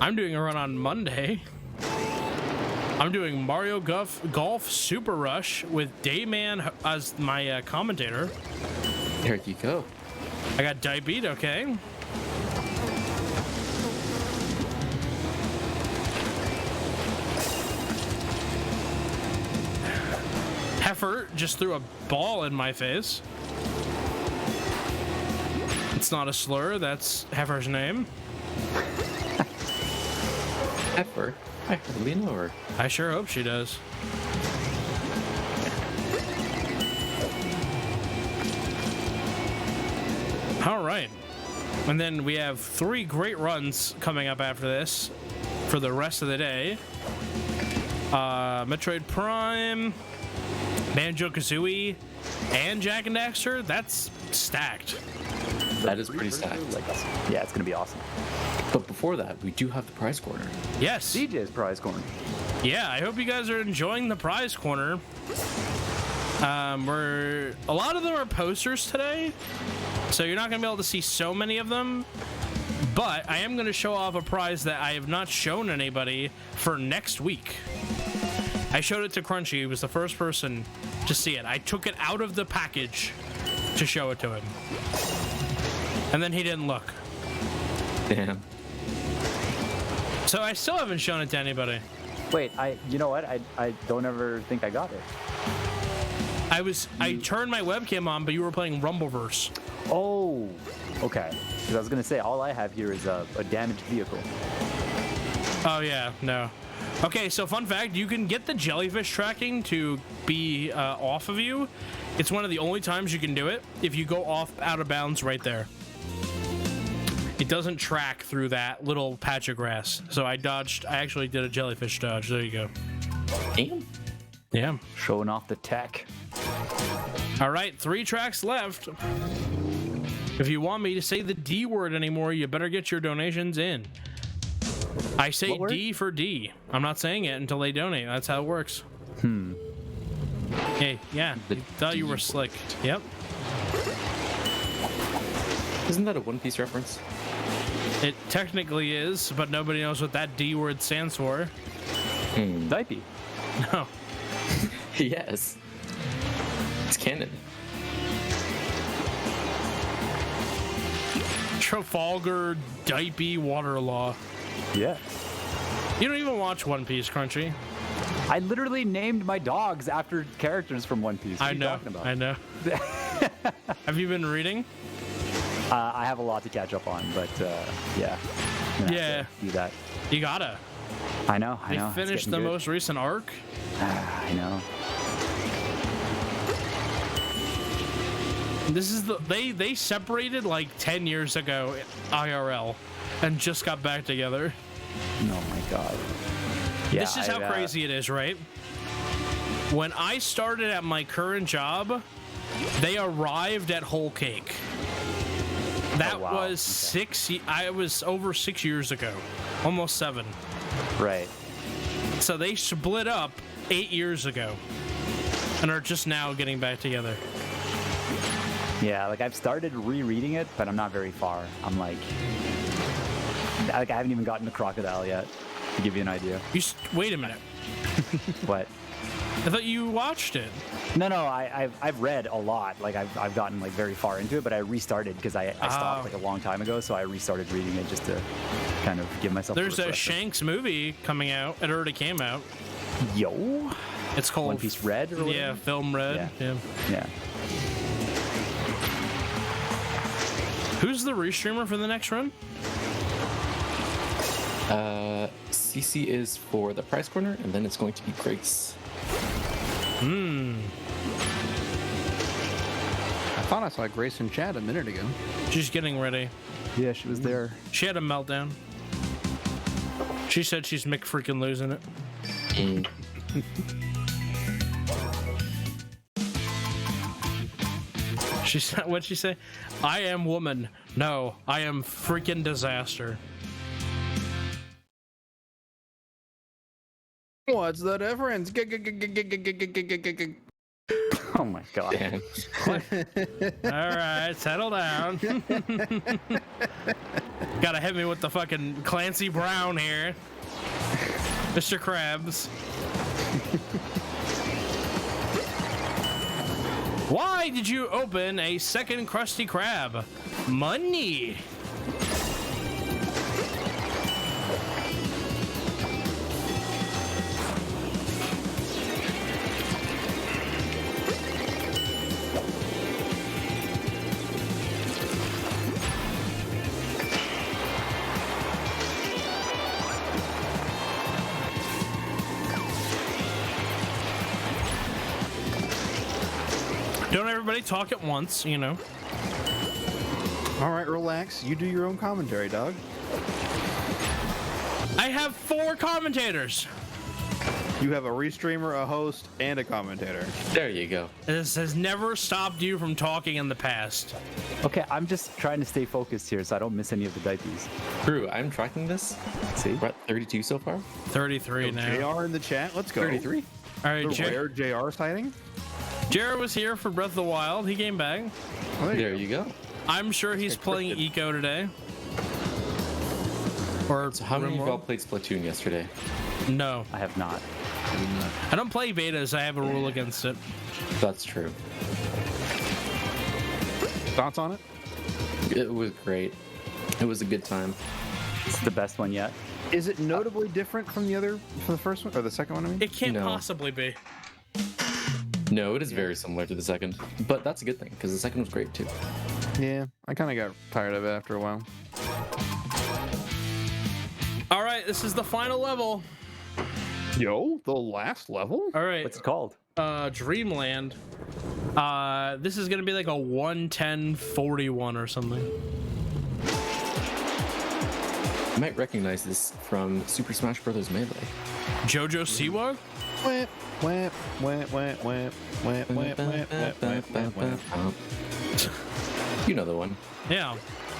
S5: I'm doing a run on Monday. I'm doing Mario Golf Super Rush with Dayman as my commentator.
S6: There you go.
S5: I got dive beat, okay. Heifer just threw a ball in my face. It's not a slur, that's Heifer's name.
S6: Heifer. I hardly know her.
S5: I sure hope she does. All right. And then we have 3 great runs coming up after this for the rest of the day. Metroid Prime, Banjo-Kazooie, and Jak and Daxter. That's stacked.
S6: That is pretty stacked.
S2: Yeah, it's gonna be awesome.
S6: But before that, we do have the prize corner.
S5: Yes.
S2: CJ's prize corner.
S5: Yeah, I hope you guys are enjoying the prize corner. A lot of them are posters today, so you're not gonna be able to see so many of them. But I am gonna show off a prize that I have not shown anybody for next week. I showed it to Crunchy. He was the first person to see it. I took it out of the package to show it to him, and then he didn't look.
S6: Damn.
S5: So I still haven't shown it to anybody.
S2: Wait, you know what? I don't ever think I got it.
S5: I turned my webcam on, but you were playing Rumbleverse.
S2: Oh, okay. Because I was gonna say all I have here is a damaged vehicle.
S5: Oh yeah, no. Okay, so fun fact, you can get the jellyfish tracking to be off of you. It's one of the only times you can do it if you go out of bounds right there. It doesn't track through that little patch of grass. So I actually did a jellyfish dodge. There you go.
S6: Damn.
S5: Yeah.
S2: Showing off the tech.
S5: All right, 3 tracks left. If you want me to say the D word anymore, you better get your donations in. I say
S2: What word?
S5: D for D. I'm not saying it until they donate. That's how it works. Hey, yeah.
S6: The
S5: You thought you
S6: D
S5: were slick. Yep.
S6: Isn't that a One Piece reference?
S5: It technically is, but nobody knows what that D word stands for.
S2: Dipey.
S5: No.
S6: Yes. It's canon.
S5: Trafalgar Dipey Water Law.
S2: Yeah.
S5: You don't even watch One Piece, Crunchy.
S2: I literally named my dogs after characters from One Piece. What
S5: I
S2: are you
S5: know.
S2: talking about?
S5: I know. Have you been reading?
S2: I have a lot to catch up on, but yeah. I'm gonna have to do that.
S5: You gotta.
S2: I know.
S5: They
S2: It's
S5: finished
S2: getting
S5: the
S2: good.
S5: most recent arc.
S2: I know.
S5: This is they separated like 10 years ago IRL and just got back together.
S2: Oh my god. Yeah,
S5: This is how crazy it is, right? When I started at my current job, they arrived at Whole Cake. That
S2: Oh, wow.
S5: was I was over 6 years ago, almost 7.
S2: Right.
S5: So they split up 8 years ago and are just now getting back together.
S2: Yeah, like I've started rereading it, but I'm not very far. I'm like I haven't even gotten to Crocodile yet, to give you an idea.
S5: Wait a minute.
S2: What?
S5: I thought you watched it.
S2: No, I've read a lot. Like I've gotten like very far into it, but I restarted because I stopped like a long time ago, so I restarted reading it just to kind of give myself.
S5: There's a
S2: refresher.
S5: Shanks movie coming out. It already came out.
S2: Yo.
S5: It's called
S2: One Piece Red or whatever?
S5: Yeah, Film Red. Yeah.
S2: Yeah.
S5: Who's the restreamer for the next run?
S6: CC is for the prize corner, and then it's going to be Grace.
S4: I thought I saw Grace in chat a minute ago.
S5: She's getting ready.
S2: Yeah, she was there.
S5: She had a meltdown. She said she's freaking losing it. She said, what'd she say? I am woman. No, I am freaking disaster.
S4: What's the difference?
S2: Oh my god.
S6: Damn.
S5: All right, settle down. Gotta hit me with the fucking Clancy Brown here. Mr. Krabs. Why did you open a second Krusty Krab? Money. Don't everybody talk at once, you know.
S4: All right, relax. You do your own commentary, dog.
S5: I have 4 commentators.
S4: You have a restreamer, a host, and a commentator.
S6: There you go.
S5: This has never stopped you from talking in the past.
S2: Okay, I'm just trying to stay focused here so I don't miss any of the diapies.
S6: Drew, I'm tracking this.
S2: See?
S6: We're at 32 so far.
S5: 33 now.
S4: JR in the chat. Let's go.
S6: 33.
S5: All right,
S4: The rare JR sighting.
S5: Jared was here for Breath of the Wild. He came back.
S4: Oh,
S6: There you go.
S5: I'm sure he's playing Eco today. Or
S6: So how many of
S5: RimWorld?
S6: y'all played Splatoon yesterday?
S5: No,
S2: I have not.
S5: I don't play betas. I have a rule against it.
S6: That's true.
S4: Thoughts on it?
S6: It was great. It was a good time.
S2: It's the best one yet.
S4: Is it notably different from the first one or the second one? I mean,
S5: It can't
S6: No.
S5: possibly be.
S6: No, it is very similar to the second, but that's a good thing because the second was great too.
S4: yeah. I kind of got tired of it after a while.
S5: All right, this is the final level.
S4: Yo, the last level?
S5: All right.
S2: What's it called?
S5: Dreamland. This is gonna be like a 11041 or something.
S6: You might recognize this from Super Smash Bros. Melee.
S5: JoJo Siwa?
S4: Whap, whap, whap, whap, whap, whap, whap, whap, whap, whap, whap.
S6: You know the one.
S5: Yeah.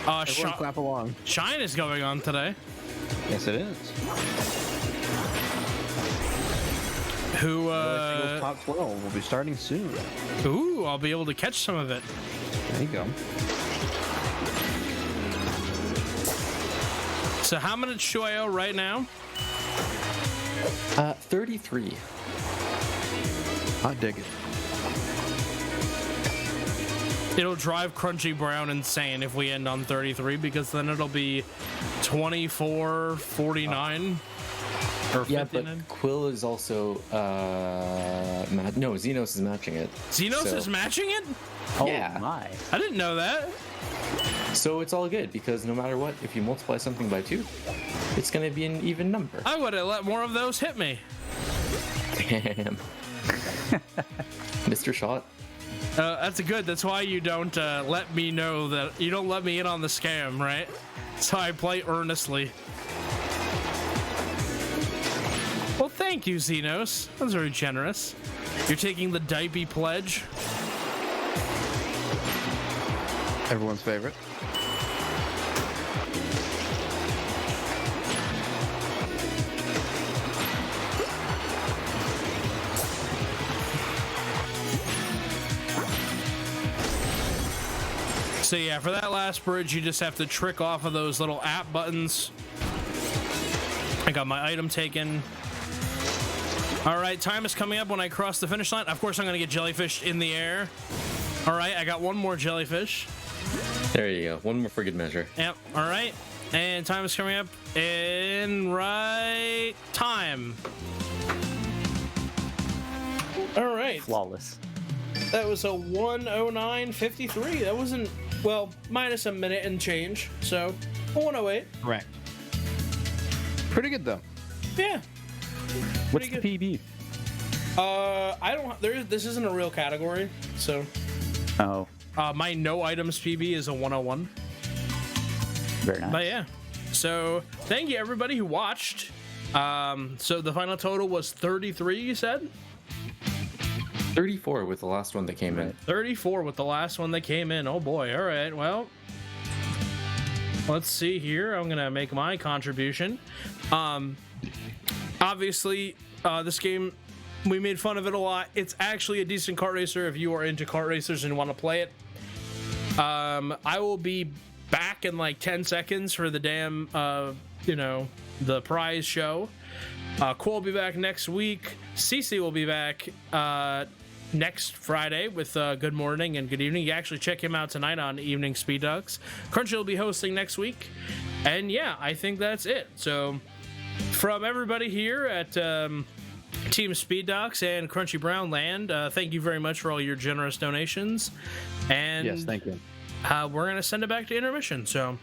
S4: Everyone clap along.
S5: Shine is going on today.
S4: Yes, it is.
S5: Who,
S4: Top 12 will be starting soon.
S5: ooh, I'll be able to catch some of it.
S4: There you go.
S5: So how much do I owe right now?
S6: 33.
S4: I dig it.
S5: It'll drive Crunchy Brown insane if we end on 33, because then it'll be 24.49 or 59.
S6: Yeah, but Quill is also no, Xenos is matching it.
S5: Xenos
S6: so-
S5: is matching it?
S2: Oh
S6: Yeah.
S2: my.
S5: I didn't know that.
S6: So it's all good because no matter what, if you multiply something by 2, it's gonna be an even number.
S5: I would have let more of those hit me.
S6: Damn. Mr. Shot.
S5: That's good. That's why you don't let me know that you don't let me in on the scam, right? That's how I play earnestly. Well, thank you, Xenos. That was very generous. You're taking the Dipey pledge.
S4: Everyone's favorite.
S5: So yeah, for that last bridge, you just have to trick off of those little app buttons. I got my item taken. All right, time is coming up when I cross the finish line. Of course, I'm gonna get jellyfish in the air. All right, I got one more jellyfish.
S6: There you go. One more for good measure.
S5: Yep, all right. And time is coming up in right time. All right.
S2: Flawless.
S5: That was a 109.53. That wasn't, well, minus a minute and change. So, a 108.
S4: Correct. Pretty good, though.
S5: Yeah.
S2: What's
S5: Pretty
S2: the PB?
S5: I don't, this isn't a real category. So,
S2: Oh,
S5: my no items PB is a 101.
S2: very nice.
S5: But yeah. So, thank you everybody who watched. So the final total was 33, you said?
S6: 34 with the last one that came in.
S5: 34 with the last one that came in. Oh boy. All right. Well, let's see here. I'm going to make my contribution. Obviously, this game, we made fun of it a lot. It's actually a decent kart racer if you are into kart racers and want to play it. I will be back in like 10 seconds for the damn, the prize show. Quill will be back next week. CC will be back next Friday with Good Morning and Good Evening. You actually check him out tonight on Evening Speed Ducks. Crunchy will be hosting next week. And yeah, I think that's it. So from everybody here at Team Speed Ducks and Crunchy Brown Land, thank you very much for all your generous donations. And
S4: Yes, thank you.
S5: we're going to send it back to intermission. So